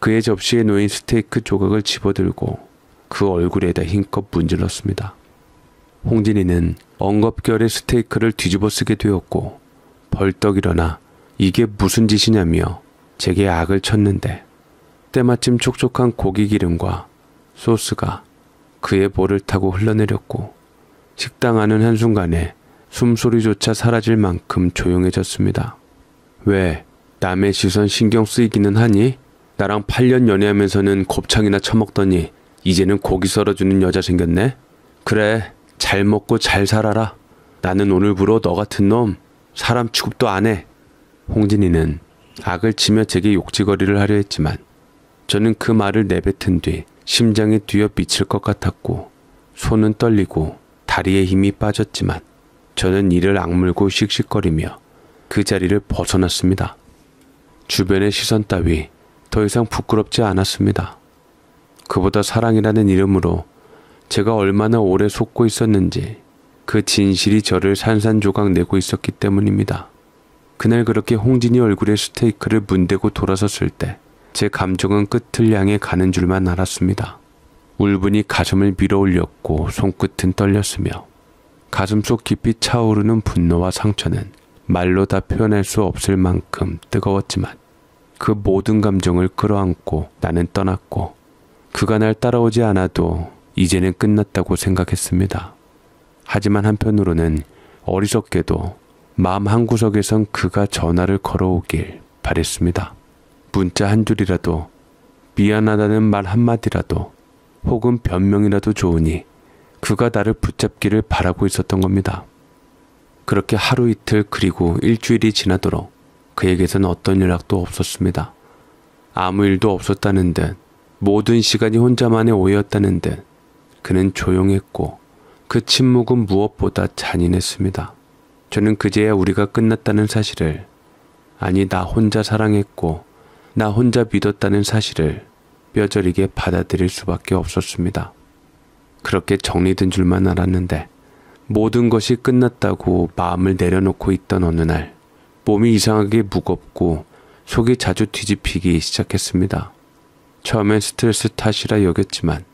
그의 접시에 놓인 스테이크 조각을 집어들고 그 얼굴에다 힘껏 문질렀습니다. 홍진이는 엉겁결에 스테이크를 뒤집어 쓰게 되었고 벌떡 일어나 이게 무슨 짓이냐며 제게 악을 쳤는데 때마침 촉촉한 고기 기름과 소스가 그의 볼을 타고 흘러내렸고 식당 안은 한순간에 숨소리조차 사라질 만큼 조용해졌습니다. 왜 남의 시선 신경 쓰이기는 하니? 나랑 8년 연애하면서는 곱창이나 처먹더니 이제는 고기 썰어주는 여자 생겼네? 그래, 잘 먹고 잘 살아라. 나는 오늘부로 너 같은 놈 사람 취급도 안 해. 홍진이는 악을 치며 제게 욕지거리를 하려 했지만 저는 그 말을 내뱉은 뒤 심장이 뛰어 미칠 것 같았고 손은 떨리고 다리에 힘이 빠졌지만 저는 이를 악물고 씩씩거리며 그 자리를 벗어났습니다. 주변의 시선 따위 더 이상 부끄럽지 않았습니다. 그보다 사랑이라는 이름으로 제가 얼마나 오래 속고 있었는지 그 진실이 저를 산산조각 내고 있었기 때문입니다. 그날 그렇게 홍진이 얼굴에 스테이크를 문대고 돌아섰을 때 제 감정은 끝을 향해 가는 줄만 알았습니다. 울분이 가슴을 밀어올렸고 손끝은 떨렸으며 가슴속 깊이 차오르는 분노와 상처는 말로 다 표현할 수 없을 만큼 뜨거웠지만 그 모든 감정을 끌어안고 나는 떠났고 그가 날 따라오지 않아도 이제는 끝났다고 생각했습니다. 하지만 한편으로는 어리석게도 마음 한구석에선 그가 전화를 걸어오길 바랬습니다. 문자 한 줄이라도, 미안하다는 말 한마디라도, 혹은 변명이라도 좋으니 그가 나를 붙잡기를 바라고 있었던 겁니다. 그렇게 하루 이틀 그리고 일주일이 지나도록 그에게선 어떤 연락도 없었습니다. 아무 일도 없었다는 듯, 모든 시간이 혼자만의 오해였다는 듯 그는 조용했고 그 침묵은 무엇보다 잔인했습니다. 저는 그제야 우리가 끝났다는 사실을, 아니 나 혼자 사랑했고 나 혼자 믿었다는 사실을 뼈저리게 받아들일 수밖에 없었습니다. 그렇게 정리된 줄만 알았는데 모든 것이 끝났다고 마음을 내려놓고 있던 어느 날 몸이 이상하게 무겁고 속이 자주 뒤집히기 시작했습니다. 처음엔 스트레스 탓이라 여겼지만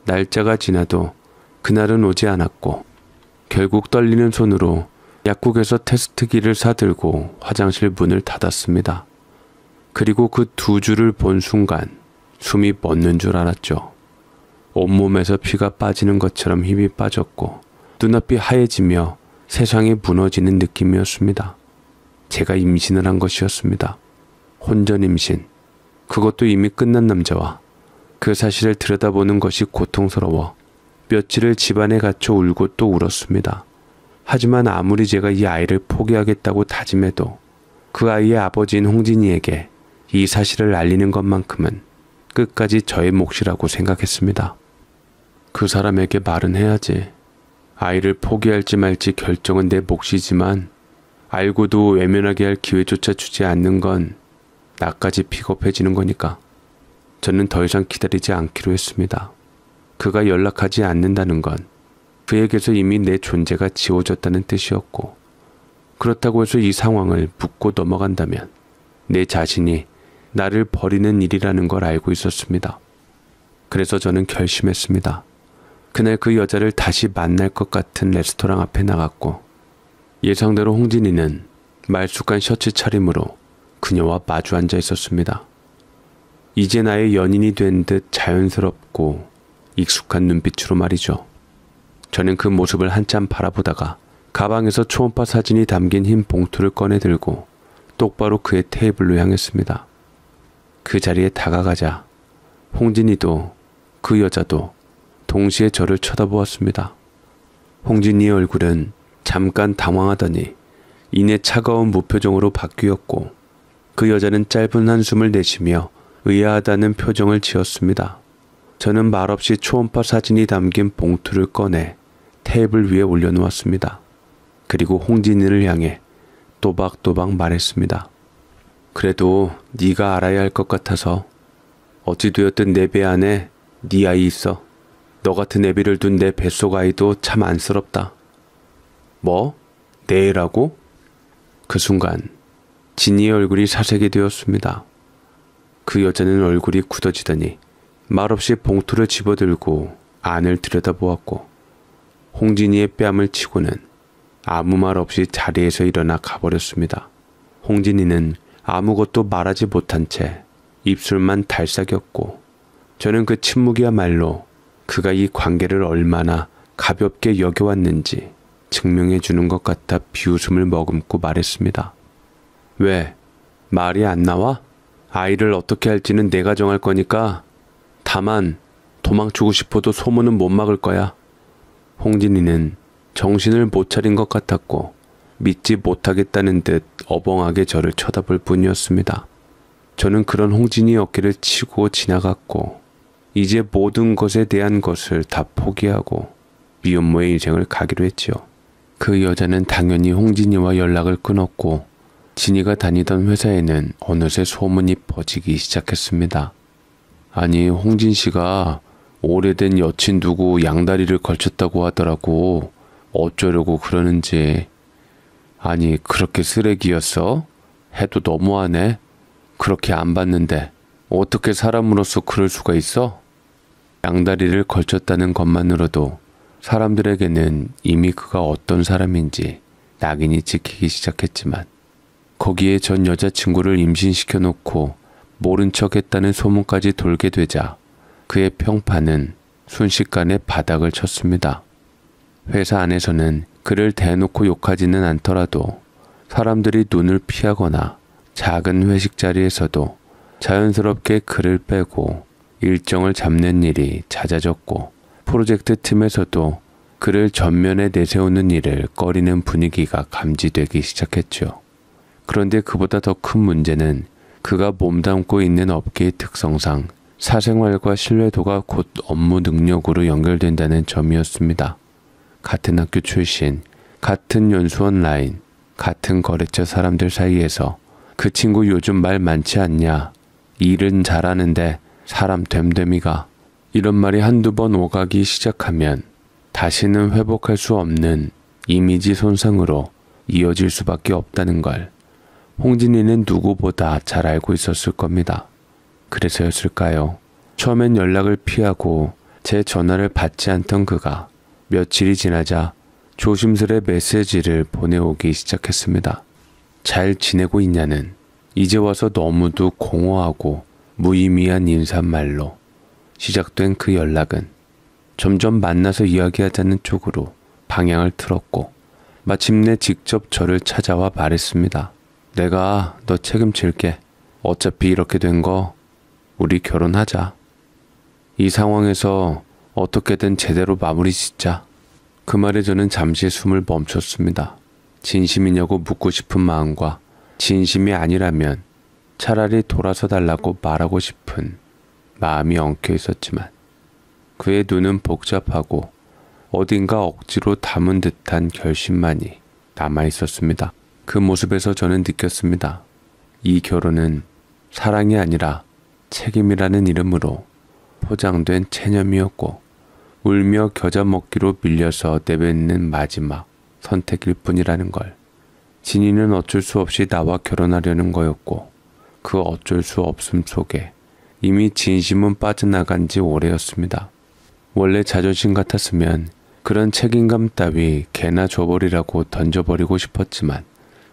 날짜가 지나도 그날은 오지 않았고 결국 떨리는 손으로 약국에서 테스트기를 사들고 화장실 문을 닫았습니다. 그리고 그 두 줄을 본 순간 숨이 멎는 줄 알았죠. 온몸에서 피가 빠지는 것처럼 힘이 빠졌고 눈앞이 하얘지며 세상이 무너지는 느낌이었습니다. 제가 임신을 한 것이었습니다. 혼전 임신. 그것도 이미 끝난 남자와 그 사실을 들여다보는 것이 고통스러워 며칠을 집안에 갇혀 울고 또 울었습니다. 하지만 아무리 제가 이 아이를 포기하겠다고 다짐해도 그 아이의 아버지인 홍진이에게 이 사실을 알리는 것만큼은 끝까지 저의 몫이라고 생각했습니다. 그 사람에게 말은 해야지. 아이를 포기할지 말지 결정은 내 몫이지만 알고도 외면하게 할 기회조차 주지 않는 건 나까지 비겁해지는 거니까. 저는 더 이상 기다리지 않기로 했습니다. 그가 연락하지 않는다는 건 그에게서 이미 내 존재가 지워졌다는 뜻이었고, 그렇다고 해서 이 상황을 묻고 넘어간다면 내 자신이 나를 버리는 일이라는 걸 알고 있었습니다. 그래서 저는 결심했습니다. 그날 그 여자를 다시 만날 것 같은 레스토랑 앞에 나갔고 예상대로 홍진이는 말쑥한 셔츠 차림으로 그녀와 마주 앉아 있었습니다. 이제 나의 연인이 된 듯 자연스럽고 익숙한 눈빛으로 말이죠. 저는 그 모습을 한참 바라보다가 가방에서 초음파 사진이 담긴 흰 봉투를 꺼내 들고 똑바로 그의 테이블로 향했습니다. 그 자리에 다가가자 홍진이도 그 여자도 동시에 저를 쳐다보았습니다. 홍진이의 얼굴은 잠깐 당황하더니 이내 차가운 무표정으로 바뀌었고 그 여자는 짧은 한숨을 내쉬며 의아하다는 표정을 지었습니다. 저는 말없이 초음파 사진이 담긴 봉투를 꺼내 테이블 위에 올려놓았습니다. 그리고 홍진이를 향해 또박또박 말했습니다. 그래도 네가 알아야 할 것 같아서. 어찌 되었든 내 배 안에 네 아이 있어. 너 같은 애비를 둔 내 뱃속 아이도 참 안쓰럽다. 뭐? 내 애라고? 그 순간 진이의 얼굴이 사색이 되었습니다. 그 여자는 얼굴이 굳어지더니 말없이 봉투를 집어들고 안을 들여다보았고 홍진이의 뺨을 치고는 아무 말 없이 자리에서 일어나 가버렸습니다. 홍진이는 아무것도 말하지 못한 채 입술만 달싹였고 저는 그 침묵이야말로 그가 이 관계를 얼마나 가볍게 여겨왔는지 증명해 주는 것 같아 비웃음을 머금고 말했습니다. 왜? 말이 안 나와? 아이를 어떻게 할지는 내가 정할 거니까. 다만 도망치고 싶어도 소문은 못 막을 거야. 홍진이는 정신을 못 차린 것 같았고 믿지 못하겠다는 듯 어벙하게 저를 쳐다볼 뿐이었습니다. 저는 그런 홍진이 어깨를 치고 지나갔고 이제 모든 것에 대한 것을 다 포기하고 미혼모의 인생을 가기로 했지요. 그 여자는 당연히 홍진이와 연락을 끊었고 진이가 다니던 회사에는 어느새 소문이 퍼지기 시작했습니다. 아니, 홍진 씨가 오래된 여친 두고 양다리를 걸쳤다고 하더라고. 어쩌려고 그러는지. 아니, 그렇게 쓰레기였어? 해도 너무하네. 그렇게 안 봤는데 어떻게 사람으로서 그럴 수가 있어? 양다리를 걸쳤다는 것만으로도 사람들에게는 이미 그가 어떤 사람인지 낙인이 찍히기 시작했지만 거기에 전 여자친구를 임신시켜 놓고 모른 척 했다는 소문까지 돌게 되자 그의 평판은 순식간에 바닥을 쳤습니다. 회사 안에서는 그를 대놓고 욕하지는 않더라도 사람들이 눈을 피하거나 작은 회식 자리에서도 자연스럽게 그를 빼고 일정을 잡는 일이 잦아졌고 프로젝트 팀에서도 그를 전면에 내세우는 일을 꺼리는 분위기가 감지되기 시작했죠. 그런데 그보다 더 큰 문제는 그가 몸담고 있는 업계의 특성상 사생활과 신뢰도가 곧 업무 능력으로 연결된다는 점이었습니다. 같은 학교 출신, 같은 연수원 라인, 같은 거래처 사람들 사이에서 그 친구 요즘 말 많지 않냐? 일은 잘하는데 사람 됨됨이가. 이런 말이 한두 번 오가기 시작하면 다시는 회복할 수 없는 이미지 손상으로 이어질 수밖에 없다는 걸 홍진이는 누구보다 잘 알고 있었을 겁니다. 그래서였을까요? 처음엔 연락을 피하고 제 전화를 받지 않던 그가 며칠이 지나자 조심스레 메시지를 보내오기 시작했습니다. 잘 지내고 있냐는 이제 와서 너무도 공허하고 무의미한 인사말로 시작된 그 연락은 점점 만나서 이야기하자는 쪽으로 방향을 틀었고 마침내 직접 저를 찾아와 말했습니다. 내가 너 책임질게. 어차피 이렇게 된 거 우리 결혼하자. 이 상황에서 어떻게든 제대로 마무리 짓자. 그 말에 저는 잠시 숨을 멈췄습니다. 진심이냐고 묻고 싶은 마음과 진심이 아니라면 차라리 돌아서 달라고 말하고 싶은 마음이 엉켜 있었지만 그의 눈은 복잡하고 어딘가 억지로 담은 듯한 결심만이 남아 있었습니다. 그 모습에서 저는 느꼈습니다. 이 결혼은 사랑이 아니라 책임이라는 이름으로 포장된 체념이었고 울며 겨자 먹기로 밀려서 내뱉는 마지막 선택일 뿐이라는 걸. 진이는 어쩔 수 없이 나와 결혼하려는 거였고 그 어쩔 수 없음 속에 이미 진심은 빠져나간 지 오래였습니다. 원래 자존심 같았으면 그런 책임감 따위 개나 줘버리라고 던져버리고 싶었지만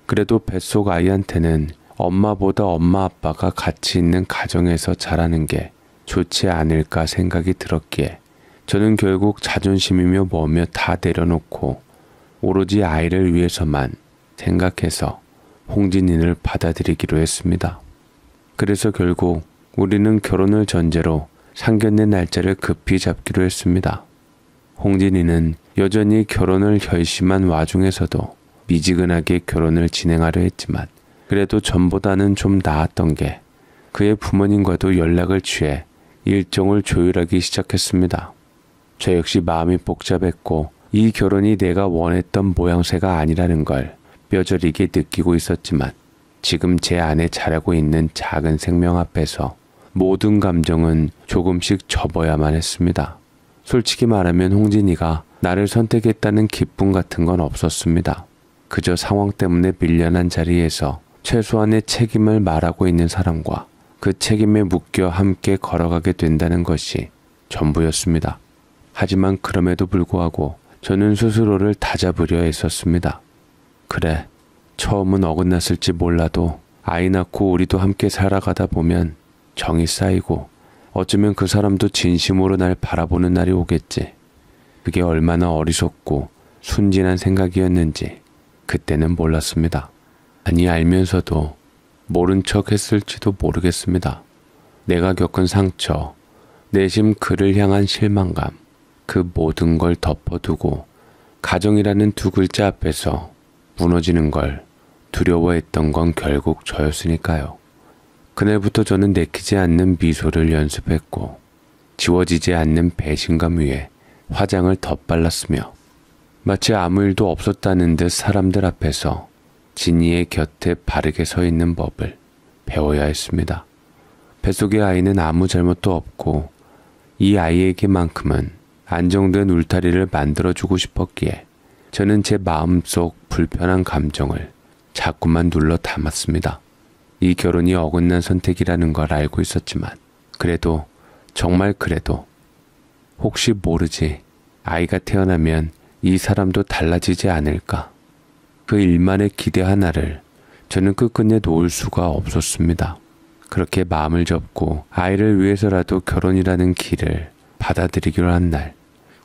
그래도 뱃속 아이한테는 엄마보다 엄마 아빠가 같이 있는 가정에서 자라는 게 좋지 않을까 생각이 들었기에 저는 결국 자존심이며 뭐며 다 내려놓고 오로지 아이를 위해서만 생각해서 홍진이를 받아들이기로 했습니다. 그래서 결국 우리는 결혼을 전제로 상견례 날짜를 급히 잡기로 했습니다. 홍진이는 여전히 결혼을 결심한 와중에서도 미지근하게 결혼을 진행하려 했지만 그래도 전보다는 좀 나았던 게 그의 부모님과도 연락을 취해 일정을 조율하기 시작했습니다. 저 역시 마음이 복잡했고 이 결혼이 내가 원했던 모양새가 아니라는 걸 뼈저리게 느끼고 있었지만 지금 제 안에 자라고 있는 작은 생명 앞에서 모든 감정은 조금씩 접어야만 했습니다. 솔직히 말하면 홍진이가 나를 선택했다는 기쁨 같은 건 없었습니다. 그저 상황 때문에 밀려난 자리에서 최소한의 책임을 말하고 있는 사람과 그 책임에 묶여 함께 걸어가게 된다는 것이 전부였습니다. 하지만 그럼에도 불구하고 저는 스스로를 다잡으려 애썼습니다. 그래, 처음은 어긋났을지 몰라도 아이 낳고 우리도 함께 살아가다 보면 정이 쌓이고 어쩌면 그 사람도 진심으로 날 바라보는 날이 오겠지. 그게 얼마나 어리석고 순진한 생각이었는지 그때는 몰랐습니다. 아니, 알면서도 모른 척 했을지도 모르겠습니다. 내가 겪은 상처, 내심 그를 향한 실망감, 그 모든 걸 덮어두고 가정이라는 두 글자 앞에서 무너지는 걸 두려워했던 건 결국 저였으니까요. 그날부터 저는 내키지 않는 미소를 연습했고 지워지지 않는 배신감 위에 화장을 덧발랐으며 마치 아무 일도 없었다는 듯 사람들 앞에서 진이의 곁에 바르게 서 있는 법을 배워야 했습니다. 뱃속의 아이는 아무 잘못도 없고 이 아이에게만큼은 안정된 울타리를 만들어주고 싶었기에 저는 제 마음속 불편한 감정을 자꾸만 눌러 담았습니다. 이 결혼이 어긋난 선택이라는 걸 알고 있었지만 그래도 정말 그래도 혹시 모르지 아이가 태어나면 이 사람도 달라지지 않을까. 그 일만의 기대 하나를 저는 끝끝내 놓을 수가 없었습니다. 그렇게 마음을 접고 아이를 위해서라도 결혼이라는 길을 받아들이기로 한 날,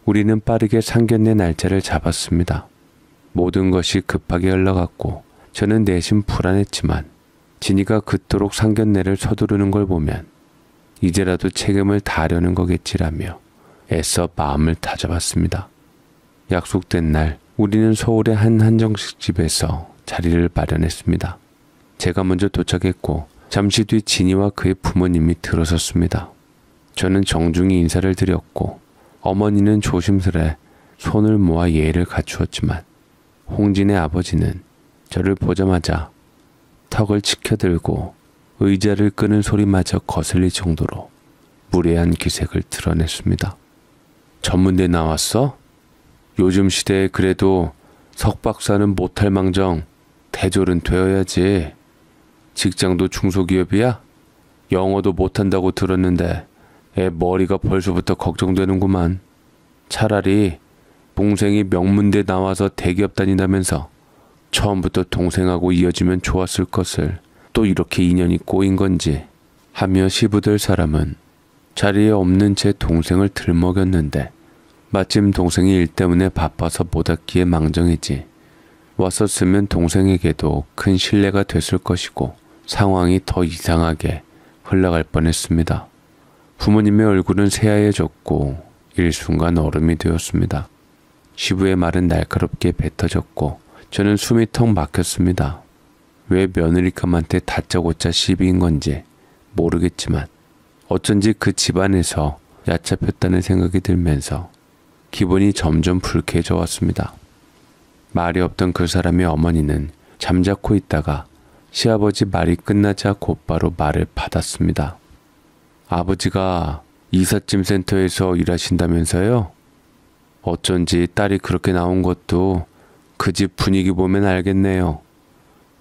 우리는 빠르게 상견례 날짜를 잡았습니다. 모든 것이 급하게 흘러갔고 저는 내심 불안했지만 진이가 그토록 상견례를 서두르는 걸 보면 이제라도 책임을 다하려는 거겠지라며 애써 마음을 다잡았습니다. 약속된 날 우리는 서울의 한 한정식 집에서 자리를 마련했습니다. 제가 먼저 도착했고 잠시 뒤 진이와 그의 부모님이 들어섰습니다. 저는 정중히 인사를 드렸고 어머니는 조심스레 손을 모아 예의를 갖추었지만 홍진의 아버지는 저를 보자마자 턱을 치켜들고 의자를 끄는 소리마저 거슬릴 정도로 무례한 기색을 드러냈습니다. 전문대 나왔어? 요즘 시대에 그래도 석박사는 못할 망정 대졸은 되어야지. 직장도 중소기업이야? 영어도 못한다고 들었는데 애 머리가 벌써부터 걱정되는구만. 차라리 동생이 명문대 나와서 대기업 다닌다면서 처음부터 동생하고 이어지면 좋았을 것을 또 이렇게 인연이 꼬인 건지 하며 시부들 사람은 자리에 없는 제 동생을 들먹였는데 마침 동생이 일 때문에 바빠서 못 왔기에 망정이지 왔었으면 동생에게도 큰 신뢰가 됐을 것이고 상황이 더 이상하게 흘러갈 뻔했습니다. 부모님의 얼굴은 새하얘졌고 일순간 얼음이 되었습니다. 시부의 말은 날카롭게 뱉어졌고 저는 숨이 턱 막혔습니다. 왜 며느리감한테 다짜고짜 시비인 건지 모르겠지만 어쩐지 그 집안에서 얕잡혔다는 생각이 들면서 기분이 점점 불쾌해져 왔습니다. 말이 없던 그 사람의 어머니는 잠자코 있다가 시아버지 말이 끝나자 곧바로 말을 받았습니다. 아버지가 이삿짐 센터에서 일하신다면서요? 어쩐지 딸이 그렇게 나온 것도 그 집 분위기 보면 알겠네요.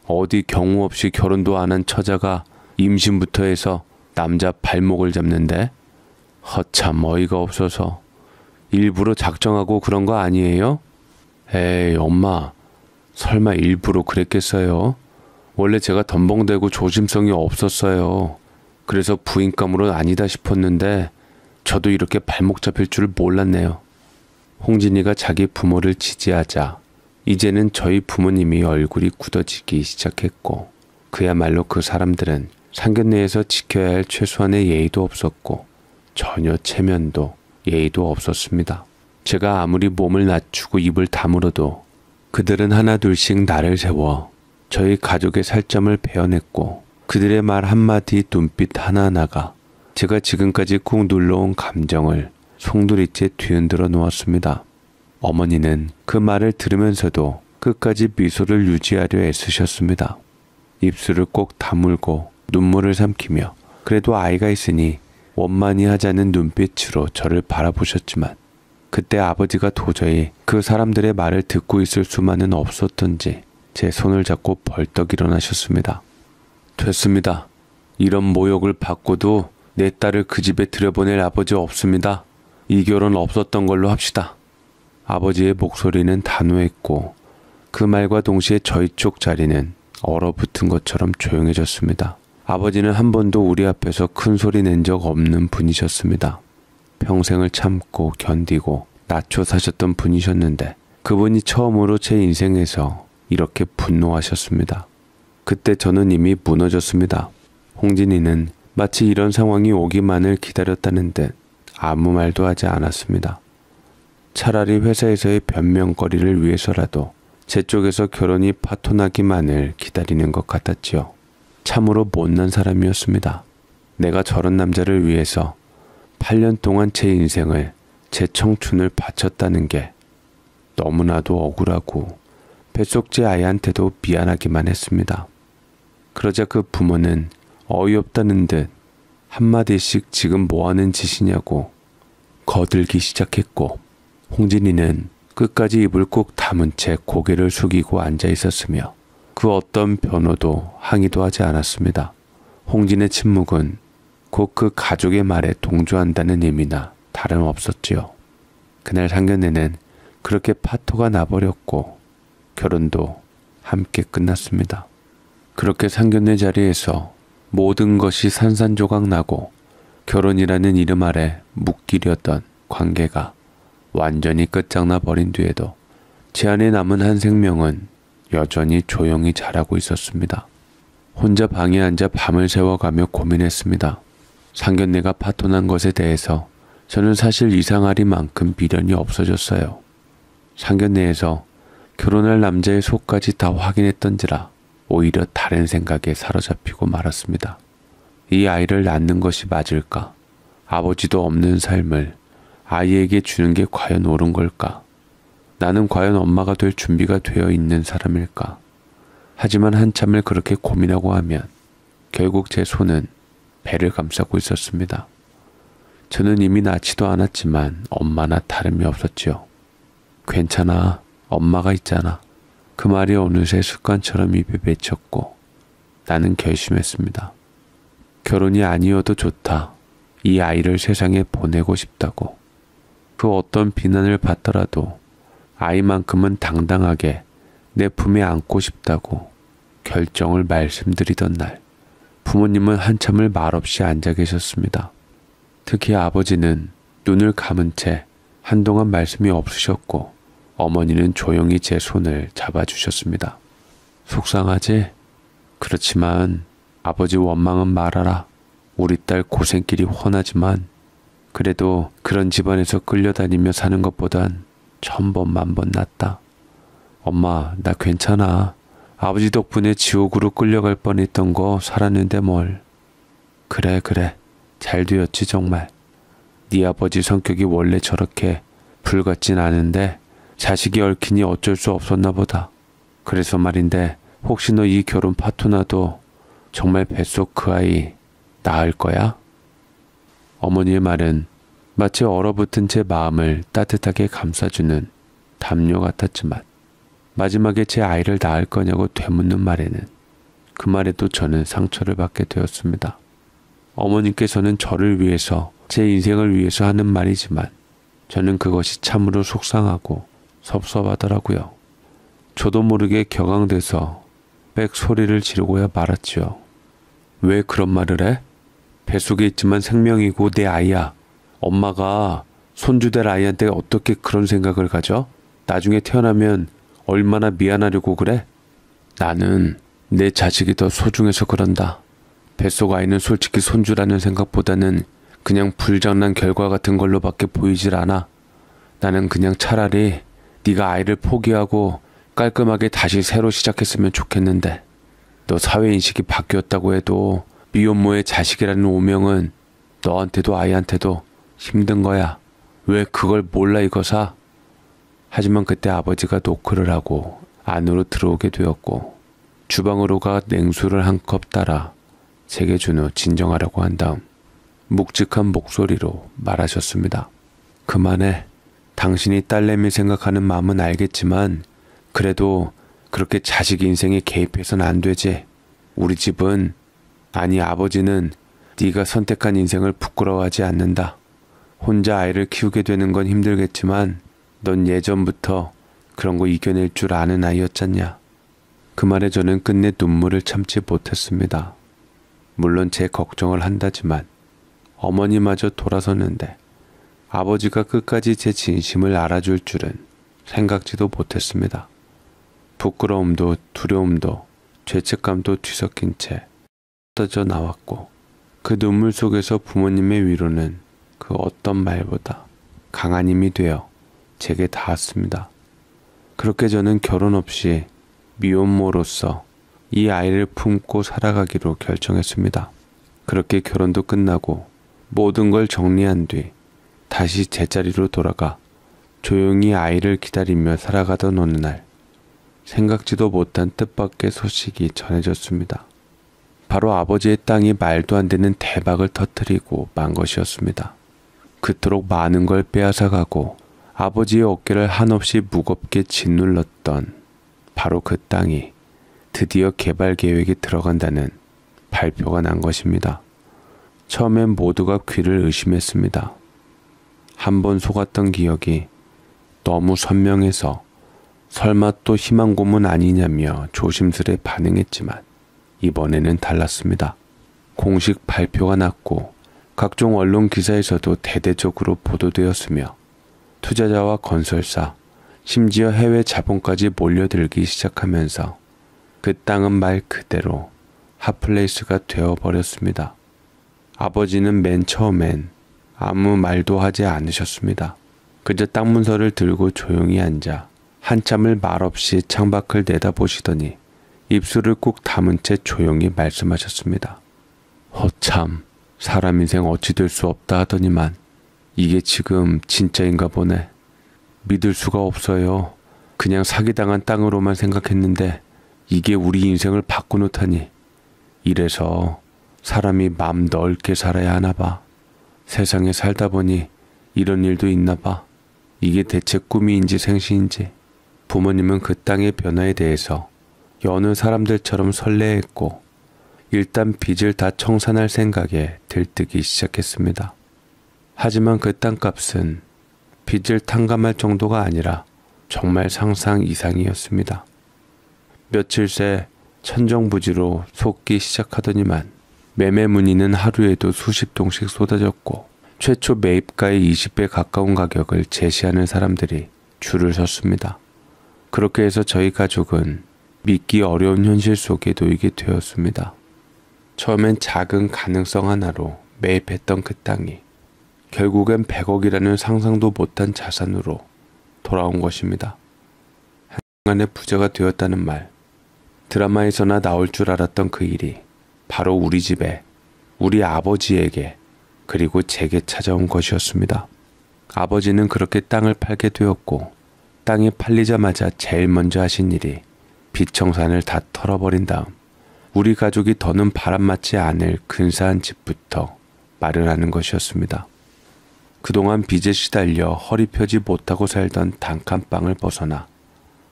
어디 경우 없이 결혼도 안 한 처자가 임신부터 해서 남자 발목을 잡는데 허참 어이가 없어서 일부러 작정하고 그런 거 아니에요? 에이 엄마 설마 일부러 그랬겠어요? 원래 제가 덤벙대고 조심성이 없었어요. 그래서 부인감으로 아니다 싶었는데 저도 이렇게 발목 잡힐 줄 몰랐네요. 홍진이가 자기 부모를 지지하자 이제는 저희 부모님이 얼굴이 굳어지기 시작했고 그야말로 그 사람들은 상견례에서 지켜야 할 최소한의 예의도 없었고 전혀 체면도 예의도 없었습니다. 제가 아무리 몸을 낮추고 입을 다물어도 그들은 하나둘씩 나를 세워 저희 가족의 살점을 베어냈고 그들의 말 한마디 눈빛 하나하나가 제가 지금까지 꾹 눌러온 감정을 송두리째 뒤흔들어 놓았습니다. 어머니는 그 말을 들으면서도 끝까지 미소를 유지하려 애쓰셨습니다. 입술을 꼭 다물고 눈물을 삼키며 그래도 아이가 있으니 원만히 하자는 눈빛으로 저를 바라보셨지만 그때 아버지가 도저히 그 사람들의 말을 듣고 있을 수만은 없었던지 제 손을 잡고 벌떡 일어나셨습니다. 됐습니다. 이런 모욕을 받고도 내 딸을 그 집에 들여보낼 아버지 없습니다. 이 결혼 없었던 걸로 합시다. 아버지의 목소리는 단호했고 그 말과 동시에 저희 쪽 자리는 얼어붙은 것처럼 조용해졌습니다. 아버지는 한 번도 우리 앞에서 큰 소리 낸 적 없는 분이셨습니다. 평생을 참고 견디고 낮춰 사셨던 분이셨는데 그분이 처음으로 제 인생에서 이렇게 분노하셨습니다. 그때 저는 이미 무너졌습니다. 홍진이는 마치 이런 상황이 오기만을 기다렸다는 듯 아무 말도 하지 않았습니다. 차라리 회사에서의 변명거리를 위해서라도 제 쪽에서 결혼이 파토나기만을 기다리는 것 같았지요. 참으로 못난 사람이었습니다. 내가 저런 남자를 위해서 8년 동안 제 인생을, 제 청춘을 바쳤다는 게 너무나도 억울하고 뱃속제 아이한테도 미안하기만 했습니다. 그러자 그 부모는 어이없다는 듯 한마디씩 지금 뭐하는 짓이냐고 거들기 시작했고, 홍진이는 끝까지 입을 꾹 다문 채 고개를 숙이고 앉아 있었으며 그 어떤 변호도 항의도 하지 않았습니다. 홍진의 침묵은 곧 그 가족의 말에 동조한다는 의미나 다름없었지요. 그날 상견례는 그렇게 파토가 나버렸고 결혼도 함께 끝났습니다. 그렇게 상견례 자리에서 모든 것이 산산조각 나고 결혼이라는 이름 아래 묶이려던 관계가 완전히 끝장나 버린 뒤에도 제 안에 남은 한 생명은 여전히 조용히 자라고 있었습니다. 혼자 방에 앉아 밤을 새워가며 고민했습니다. 상견례가 파토난 것에 대해서 저는 사실 이상하리만큼 미련이 없어졌어요. 상견례에서 결혼할 남자의 속까지 다 확인했던지라 오히려 다른 생각에 사로잡히고 말았습니다. 이 아이를 낳는 것이 맞을까? 아버지도 없는 삶을 아이에게 주는 게 과연 옳은 걸까? 나는 과연 엄마가 될 준비가 되어 있는 사람일까? 하지만 한참을 그렇게 고민하고 하면 결국 제 손은 배를 감싸고 있었습니다. 저는 이미 낳지도 않았지만 엄마나 다름이 없었지요. 괜찮아, 엄마가 있잖아. 그 말이 어느새 습관처럼 입에 맺혔고 나는 결심했습니다. 결혼이 아니어도 좋다. 이 아이를 세상에 보내고 싶다고. 그 어떤 비난을 받더라도 아이만큼은 당당하게 내 품에 안고 싶다고 결정을 말씀드리던 날, 부모님은 한참을 말없이 앉아 계셨습니다. 특히 아버지는 눈을 감은 채 한동안 말씀이 없으셨고 어머니는 조용히 제 손을 잡아주셨습니다. 속상하지? 그렇지만 아버지 원망은 말아라. 우리 딸 고생길이 훤하지만 그래도 그런 집안에서 끌려다니며 사는 것보단 1000번 만번 낫다. 엄마, 나 괜찮아. 아버지 덕분에 지옥으로 끌려갈 뻔했던 거 살았는데 뭘. 그래. 잘 되었지 정말. 네 아버지 성격이 원래 저렇게 불같진 않은데 자식이 얽히니 어쩔 수 없었나 보다. 그래서 말인데 혹시 너 이 결혼 파토나도 정말 뱃속 그 아이 낳을 거야? 어머니의 말은 마치 얼어붙은 제 마음을 따뜻하게 감싸주는 담요 같았지만 마지막에 제 아이를 낳을 거냐고 되묻는 말에는 그 말에도 저는 상처를 받게 되었습니다. 어머님께서는 저를 위해서, 제 인생을 위해서 하는 말이지만 저는 그것이 참으로 속상하고 섭섭하더라고요. 저도 모르게 격앙돼서 빽 소리를 지르고야 말았지요. 왜 그런 말을 해? 뱃속에 있지만 생명이고 내 아이야. 엄마가 손주될 아이한테 어떻게 그런 생각을 가져? 나중에 태어나면 얼마나 미안하려고 그래? 나는 내 자식이 더 소중해서 그런다. 뱃속 아이는 솔직히 손주라는 생각보다는 그냥 불장난 결과 같은 걸로밖에 보이질 않아. 나는 그냥 차라리 네가 아이를 포기하고 깔끔하게 다시 새로 시작했으면 좋겠는데, 너 사회인식이 바뀌었다고 해도 미혼모의 자식이라는 오명은 너한테도 아이한테도 힘든 거야. 왜 그걸 몰라 이거사? 하지만 그때 아버지가 노크를 하고 안으로 들어오게 되었고 주방으로 가 냉수를 한 컵 따라 제게 준 후 진정하려고 한 다음 묵직한 목소리로 말하셨습니다. 그만해. 당신이 딸내미 생각하는 마음은 알겠지만 그래도 그렇게 자식 인생에 개입해서는 안 되지. 우리 집은, 아니 아버지는 네가 선택한 인생을 부끄러워하지 않는다. 혼자 아이를 키우게 되는 건 힘들겠지만 넌 예전부터 그런 거 이겨낼 줄 아는 아이였잖냐. 그 말에 저는 끝내 눈물을 참지 못했습니다. 물론 제 걱정을 한다지만 어머니마저 돌아섰는데 아버지가 끝까지 제 진심을 알아줄 줄은 생각지도 못했습니다. 부끄러움도 두려움도 죄책감도 뒤섞인 채 쏟아져 나왔고 그 눈물 속에서 부모님의 위로는 그 어떤 말보다 강한 힘이 되어 제게 닿았습니다. 그렇게 저는 결혼 없이 미혼모로서 이 아이를 품고 살아가기로 결정했습니다. 그렇게 결혼도 끝나고 모든 걸 정리한 뒤 다시 제자리로 돌아가 조용히 아이를 기다리며 살아가던 어느 날 생각지도 못한 뜻밖의 소식이 전해졌습니다. 바로 아버지의 땅이 말도 안 되는 대박을 터뜨리고 만 것이었습니다. 그토록 많은 걸 빼앗아가고 아버지의 어깨를 한없이 무겁게 짓눌렀던 바로 그 땅이 드디어 개발 계획에 들어간다는 발표가 난 것입니다. 처음엔 모두가 귀를 의심했습니다. 한 번 속았던 기억이 너무 선명해서 설마 또 희망 고문 아니냐며 조심스레 반응했지만 이번에는 달랐습니다. 공식 발표가 났고 각종 언론 기사에서도 대대적으로 보도되었으며 투자자와 건설사, 심지어 해외 자본까지 몰려들기 시작하면서 그 땅은 말 그대로 핫플레이스가 되어버렸습니다. 아버지는 맨 처음엔 아무 말도 하지 않으셨습니다. 그저 땅 문서를 들고 조용히 앉아 한참을 말없이 창밖을 내다보시더니 입술을 꾹 다문 채 조용히 말씀하셨습니다. 허참, 사람 인생 어찌 될 수 없다 하더니만 이게 지금 진짜인가 보네. 믿을 수가 없어요. 그냥 사기당한 땅으로만 생각했는데 이게 우리 인생을 바꿔놓다니. 이래서 사람이 맘 넓게 살아야 하나 봐. 세상에 살다 보니 이런 일도 있나 봐. 이게 대체 꿈인지 생시인지. 부모님은 그 땅의 변화에 대해서 여느 사람들처럼 설레했고 일단 빚을 다 청산할 생각에 들뜨기 시작했습니다. 하지만 그 땅값은 빚을 탕감할 정도가 아니라 정말 상상 이상이었습니다. 며칠 새 천정부지로 속기 시작하더니만 매매 문의는 하루에도 수십 통씩 쏟아졌고 최초 매입가의 20배 가까운 가격을 제시하는 사람들이 줄을 섰습니다. 그렇게 해서 저희 가족은 믿기 어려운 현실 속에 놓이게 되었습니다. 처음엔 작은 가능성 하나로 매입했던 그 땅이 결국엔 100억이라는 상상도 못한 자산으로 돌아온 것입니다. 한순간에 부자가 되었다는 말, 드라마에서나 나올 줄 알았던 그 일이 바로 우리 집에, 우리 아버지에게, 그리고 제게 찾아온 것이었습니다. 아버지는 그렇게 땅을 팔게 되었고 땅이 팔리자마자 제일 먼저 하신 일이 빚 청산을 다 털어버린 다음 우리 가족이 더는 바람맞지 않을 근사한 집부터 마련하는 것이었습니다. 그동안 빚에 시달려 허리 펴지 못하고 살던 단칸방을 벗어나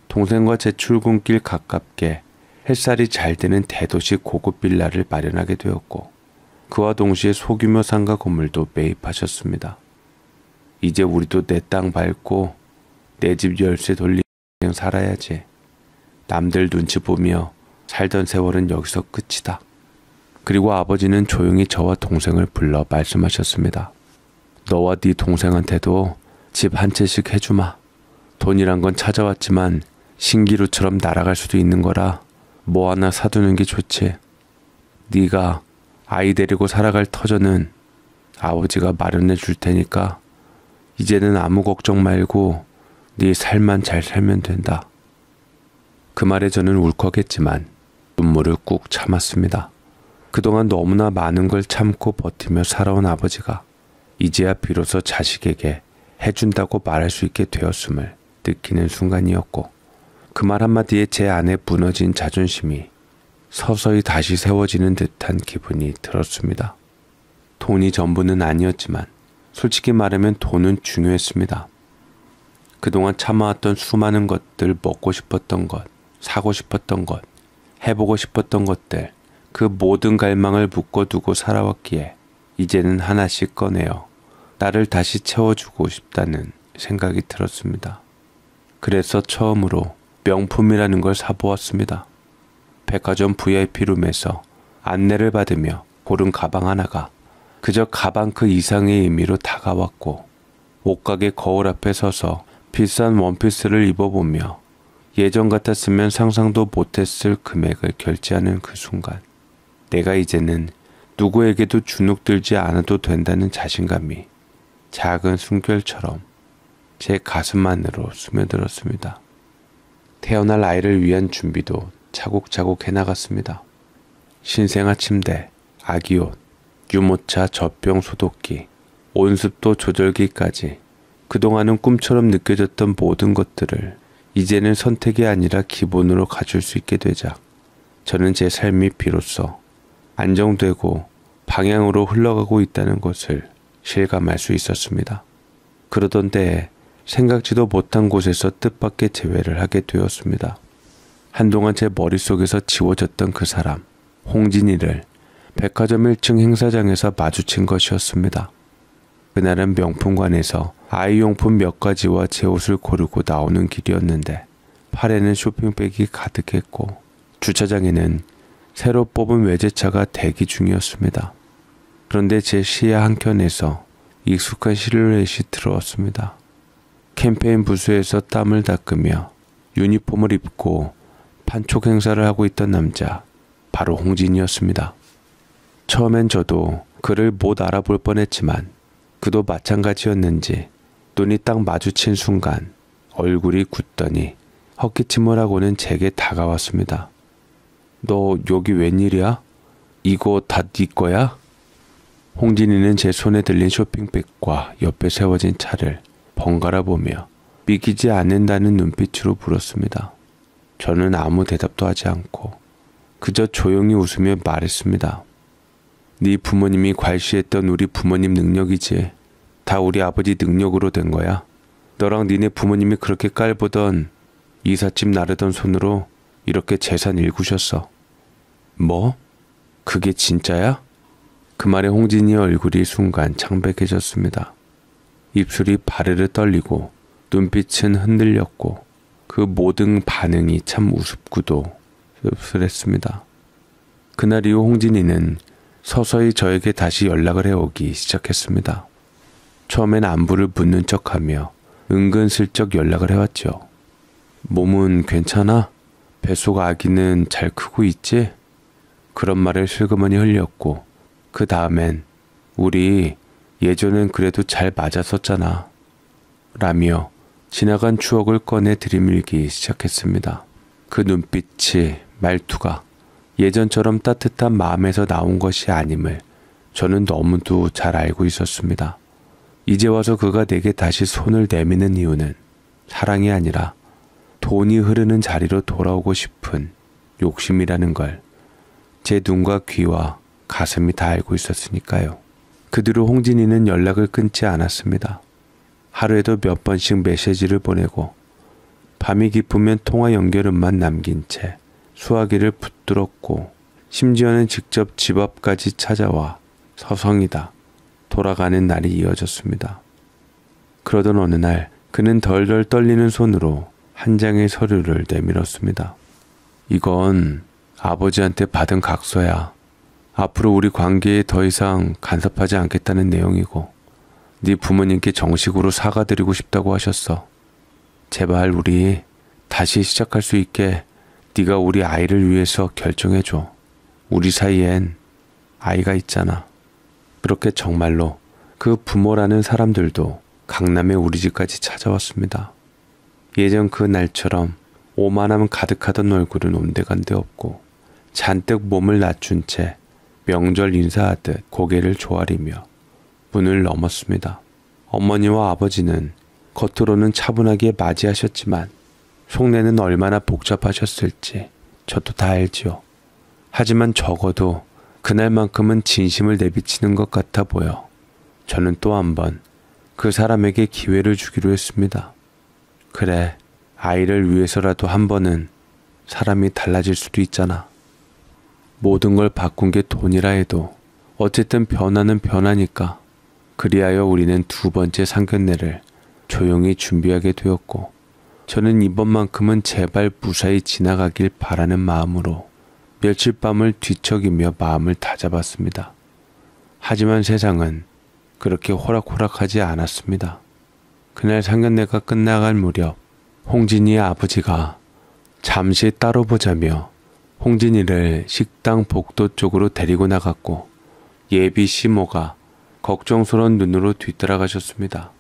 동생과 제 출근길 가깝게 햇살이 잘 드는 대도시 고급 빌라를 마련하게 되었고 그와 동시에 소규모 상가 건물도 매입하셨습니다. 이제 우리도 내 땅 밟고 내 집 열쇠 돌리며 살아야지. 남들 눈치 보며 살던 세월은 여기서 끝이다. 그리고 아버지는 조용히 저와 동생을 불러 말씀하셨습니다. 너와 네 동생한테도 집 한 채씩 해주마. 돈이란 건 찾아왔지만 신기루처럼 날아갈 수도 있는 거라 뭐 하나 사두는 게 좋지. 네가 아이 데리고 살아갈 터전은 아버지가 마련해 줄 테니까 이제는 아무 걱정 말고 네 삶만 잘 살면 된다. 그 말에 저는 울컥했지만 눈물을 꾹 참았습니다. 그동안 너무나 많은 걸 참고 버티며 살아온 아버지가 이제야 비로소 자식에게 해준다고 말할 수 있게 되었음을 느끼는 순간이었고 그 말 한마디에 제 안에 무너진 자존심이 서서히 다시 세워지는 듯한 기분이 들었습니다. 돈이 전부는 아니었지만 솔직히 말하면 돈은 중요했습니다. 그동안 참아왔던 수많은 것들, 먹고 싶었던 것, 사고 싶었던 것, 해보고 싶었던 것들, 그 모든 갈망을 묶어두고 살아왔기에 이제는 하나씩 꺼내어 나를 다시 채워주고 싶다는 생각이 들었습니다. 그래서 처음으로 명품이라는 걸 사보았습니다. 백화점 VIP룸에서 안내를 받으며 고른 가방 하나가 그저 가방 그 이상의 의미로 다가왔고 옷가게 거울 앞에 서서 비싼 원피스를 입어보며 예전 같았으면 상상도 못했을 금액을 결제하는 그 순간 내가 이제는 누구에게도 주눅들지 않아도 된다는 자신감이 작은 숨결처럼 제 가슴 안으로 스며들었습니다. 태어날 아이를 위한 준비도 차곡차곡 해나갔습니다. 신생아 침대, 아기옷, 유모차 젖병 소독기, 온습도 조절기까지 그동안은 꿈처럼 느껴졌던 모든 것들을 이제는 선택이 아니라 기본으로 갖출 수 있게 되자 저는 제 삶이 비로소 안정되고 방향으로 흘러가고 있다는 것을 실감할 수 있었습니다. 그러던 때에 생각지도 못한 곳에서 뜻밖의 재회를 하게 되었습니다. 한동안 제 머릿속에서 지워졌던 그 사람, 홍진이를 백화점 1층 행사장에서 마주친 것이었습니다. 그날은 명품관에서 아이용품 몇 가지와 제 옷을 고르고 나오는 길이었는데 팔에는 쇼핑백이 가득했고 주차장에는 새로 뽑은 외제차가 대기 중이었습니다. 그런데 제 시야 한켠에서 익숙한 실루엣이 들어왔습니다. 캠페인 부스에서 땀을 닦으며 유니폼을 입고 판촉 행사를 하고 있던 남자, 바로 홍진이었습니다. 처음엔 저도 그를 못 알아볼 뻔했지만 그도 마찬가지였는지 눈이 딱 마주친 순간 얼굴이 굳더니 헛기침을 하고는 제게 다가왔습니다. 너 여기 웬일이야? 이거 다 네 거야? 홍진이는 제 손에 들린 쇼핑백과 옆에 세워진 차를 번갈아 보며 믿기지 않는다는 눈빛으로 물었습니다. 저는 아무 대답도 하지 않고 그저 조용히 웃으며 말했습니다. 네 부모님이 괄시했던 우리 부모님 능력이지. 다 우리 아버지 능력으로 된 거야. 너랑 니네 부모님이 그렇게 깔보던 이삿짐 나르던 손으로 이렇게 재산 일구셨어. 뭐? 그게 진짜야? 그 말에 홍진이의 얼굴이 순간 창백해졌습니다. 입술이 바르르 떨리고 눈빛은 흔들렸고 그 모든 반응이 참 우습고도 씁쓸했습니다. 그날 이후 홍진이는 서서히 저에게 다시 연락을 해오기 시작했습니다. 처음엔 안부를 묻는 척하며 은근슬쩍 연락을 해왔죠. 몸은 괜찮아? 뱃속 아기는 잘 크고 있지? 그런 말을 슬그머니 흘렸고 그 다음엔 우리 예전엔 그래도 잘 맞았었잖아 라며 지나간 추억을 꺼내 들이밀기 시작했습니다. 그 눈빛이, 말투가 예전처럼 따뜻한 마음에서 나온 것이 아님을 저는 너무도 잘 알고 있었습니다. 이제 와서 그가 내게 다시 손을 내미는 이유는 사랑이 아니라 돈이 흐르는 자리로 돌아오고 싶은 욕심이라는 걸 제 눈과 귀와 가슴이 다 알고 있었으니까요. 그 뒤로 홍진이는 연락을 끊지 않았습니다. 하루에도 몇 번씩 메시지를 보내고 밤이 깊으면 통화 연결음만 남긴 채 수화기를 붙들었고 심지어는 직접 집 앞까지 찾아와 서성이다 돌아가는 날이 이어졌습니다. 그러던 어느 날 그는 덜덜 떨리는 손으로 한 장의 서류를 내밀었습니다. 이건 아버지한테 받은 각서야. 앞으로 우리 관계에 더 이상 간섭하지 않겠다는 내용이고 네 부모님께 정식으로 사과드리고 싶다고 하셨어. 제발 우리 다시 시작할 수 있게 네가 우리 아이를 위해서 결정해줘. 우리 사이엔 아이가 있잖아. 그렇게 정말로 그 부모라는 사람들도 강남의 우리 집까지 찾아왔습니다. 예전 그 날처럼 오만함 가득하던 얼굴은 온데간데 없고 잔뜩 몸을 낮춘 채 명절 인사하듯 고개를 조아리며 문을 넘었습니다. 어머니와 아버지는 겉으로는 차분하게 맞이하셨지만 속내는 얼마나 복잡하셨을지 저도 다 알지요. 하지만 적어도 그날만큼은 진심을 내비치는 것 같아 보여 저는 또 한 번 그 사람에게 기회를 주기로 했습니다. 그래, 아이를 위해서라도 한 번은 사람이 달라질 수도 있잖아. 모든 걸 바꾼 게 돈이라 해도 어쨌든 변화는 변하니까. 그리하여 우리는 두 번째 상견례를 조용히 준비하게 되었고 저는 이번만큼은 제발 무사히 지나가길 바라는 마음으로 며칠 밤을 뒤척이며 마음을 다잡았습니다. 하지만 세상은 그렇게 호락호락하지 않았습니다. 그날 상견례가 끝나갈 무렵 홍진이의 아버지가 잠시 따로 보자며 홍진이를 식당 복도 쪽으로 데리고 나갔고 예비 시모가 걱정스러운 눈으로 뒤따라가셨습니다.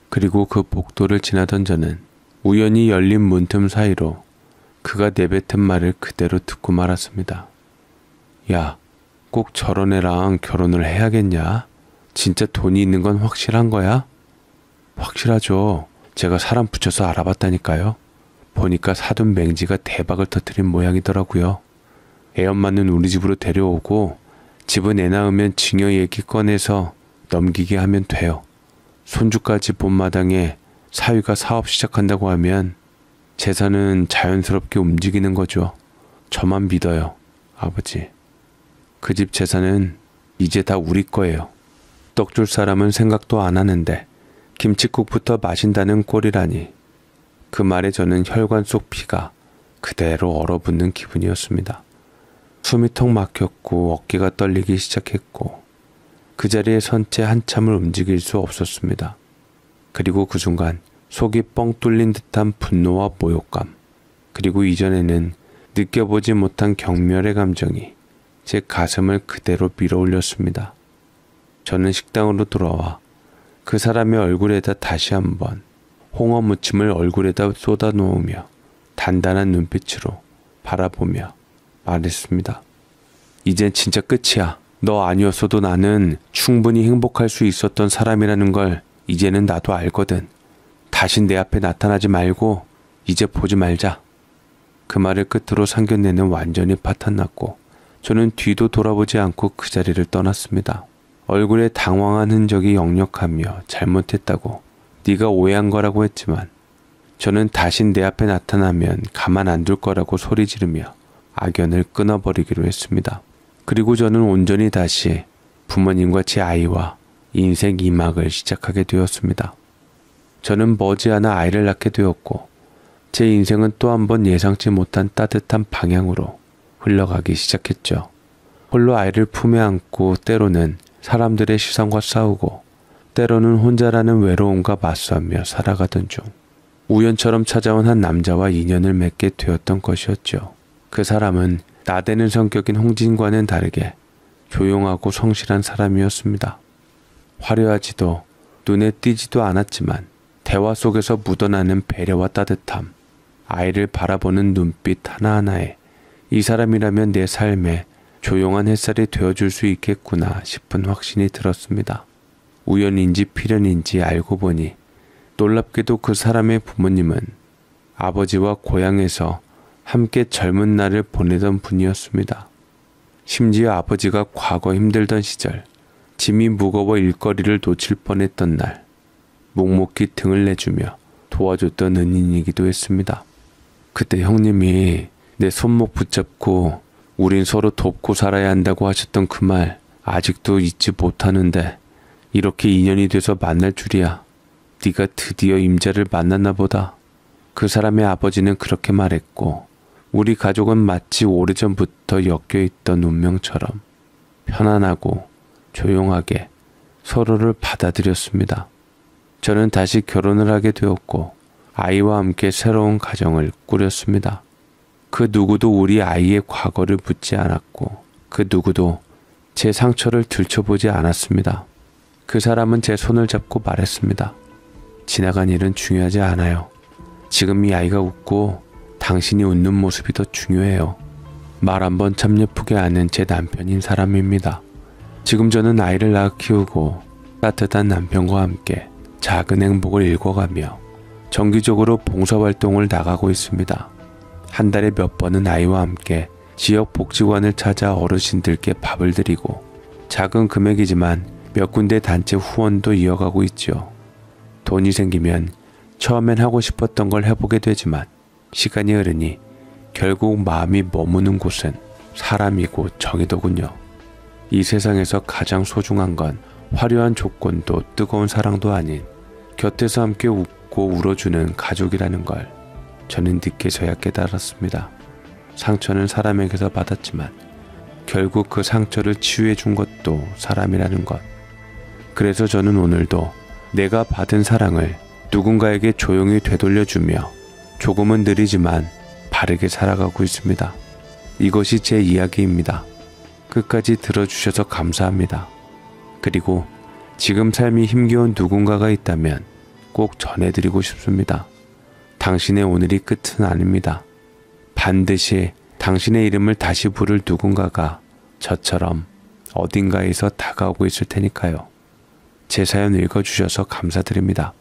그리고 그 복도를 지나던 저는 우연히 열린 문틈 사이로 그가 내뱉은 말을 그대로 듣고 말았습니다. 야, 꼭 저런 애랑 결혼을 해야겠냐? 진짜 돈이 있는 건 확실한 거야? 확실하죠. 제가 사람 붙여서 알아봤다니까요. 보니까 사돈 맹지가 대박을 터뜨린 모양이더라고요. 애엄마는 우리 집으로 데려오고 집은 애 낳으면 증여 얘기 꺼내서 넘기게 하면 돼요. 손주까지 본 마당에 사위가 사업 시작한다고 하면 재산은 자연스럽게 움직이는 거죠. 저만 믿어요, 아버지. 그 집 재산은 이제 다 우리 거예요. 떡 줄 사람은 생각도 안 하는데 김칫국부터 마신다는 꼴이라니. 그 말에 저는 혈관 속 피가 그대로 얼어붙는 기분이었습니다. 숨이 턱 막혔고 어깨가 떨리기 시작했고 그 자리에 선 채 한참을 움직일 수 없었습니다. 그리고 그 순간 속이 뻥 뚫린 듯한 분노와 모욕감, 그리고 이전에는 느껴보지 못한 경멸의 감정이 제 가슴을 그대로 밀어올렸습니다. 저는 식당으로 돌아와 그 사람의 얼굴에다 다시 한번 홍어 무침을 얼굴에다 쏟아 놓으며 단단한 눈빛으로 바라보며 말했습니다. 이젠 진짜 끝이야. 너 아니었어도 나는 충분히 행복할 수 있었던 사람이라는 걸 이제는 나도 알거든. 다신 내 앞에 나타나지 말고 이제 보지 말자. 그 말을 끝으로 상견례는 완전히 파탄났고 저는 뒤도 돌아보지 않고 그 자리를 떠났습니다. 얼굴에 당황한 흔적이 역력하며 잘못했다고 네가 오해한 거라고 했지만 저는 다신 내 앞에 나타나면 가만 안 둘 거라고 소리 지르며 악연을 끊어버리기로 했습니다. 그리고 저는 온전히 다시 부모님과 제 아이와 인생 2막을 시작하게 되었습니다. 저는 머지않아 아이를 낳게 되었고 제 인생은 또 한 번 예상치 못한 따뜻한 방향으로 흘러가기 시작했죠. 홀로 아이를 품에 안고 때로는 사람들의 시선과 싸우고 때로는 혼자라는 외로움과 맞서며 살아가던 중 우연처럼 찾아온 한 남자와 인연을 맺게 되었던 것이었죠. 그 사람은 나대는 성격인 홍진과는 다르게 조용하고 성실한 사람이었습니다. 화려하지도 눈에 띄지도 않았지만 대화 속에서 묻어나는 배려와 따뜻함, 아이를 바라보는 눈빛 하나하나에 이 사람이라면 내 삶에 조용한 햇살이 되어줄 수 있겠구나 싶은 확신이 들었습니다. 우연인지 필연인지 알고 보니 놀랍게도 그 사람의 부모님은 아버지와 고향에서 함께 젊은 날을 보내던 분이었습니다. 심지어 아버지가 과거 힘들던 시절 짐이 무거워 일거리를 놓칠 뻔했던 날 묵묵히 등을 내주며 도와줬던 은인이기도 했습니다. 그때 형님이 내 손목 붙잡고 우린 서로 돕고 살아야 한다고 하셨던 그 말 아직도 잊지 못하는데 이렇게 인연이 돼서 만날 줄이야. 네가 드디어 임자를 만났나 보다. 그 사람의 아버지는 그렇게 말했고 우리 가족은 마치 오래전부터 엮여있던 운명처럼 편안하고 조용하게 서로를 받아들였습니다. 저는 다시 결혼을 하게 되었고 아이와 함께 새로운 가정을 꾸렸습니다. 그 누구도 우리 아이의 과거를 묻지 않았고 그 누구도 제 상처를 들춰보지 않았습니다. 그 사람은 제 손을 잡고 말했습니다. 지나간 일은 중요하지 않아요. 지금 이 아이가 웃고 당신이 웃는 모습이 더 중요해요. 말 한번 참 예쁘게 하는 제 남편인 사람입니다. 지금 저는 아이를 낳아 키우고 따뜻한 남편과 함께 작은 행복을 읽어가며 정기적으로 봉사활동을 나가고 있습니다. 한 달에 몇 번은 아이와 함께 지역 복지관을 찾아 어르신들께 밥을 드리고 작은 금액이지만 몇 군데 단체 후원도 이어가고 있죠. 돈이 생기면 처음엔 하고 싶었던 걸 해보게 되지만 시간이 흐르니 결국 마음이 머무는 곳은 사람이고 정이더군요. 이 세상에서 가장 소중한 건 화려한 조건도 뜨거운 사랑도 아닌 곁에서 함께 웃고 울어주는 가족이라는 걸 저는 늦게서야 깨달았습니다. 상처는 사람에게서 받았지만 결국 그 상처를 치유해 준 것도 사람이라는 것. 그래서 저는 오늘도 내가 받은 사랑을 누군가에게 조용히 되돌려주며 조금은 느리지만 바르게 살아가고 있습니다. 이것이 제 이야기입니다. 끝까지 들어주셔서 감사합니다. 그리고 지금 삶이 힘겨운 누군가가 있다면 꼭 전해드리고 싶습니다. 당신의 오늘이 끝은 아닙니다. 반드시 당신의 이름을 다시 부를 누군가가 저처럼 어딘가에서 다가오고 있을 테니까요. 제 사연 읽어주셔서 감사드립니다.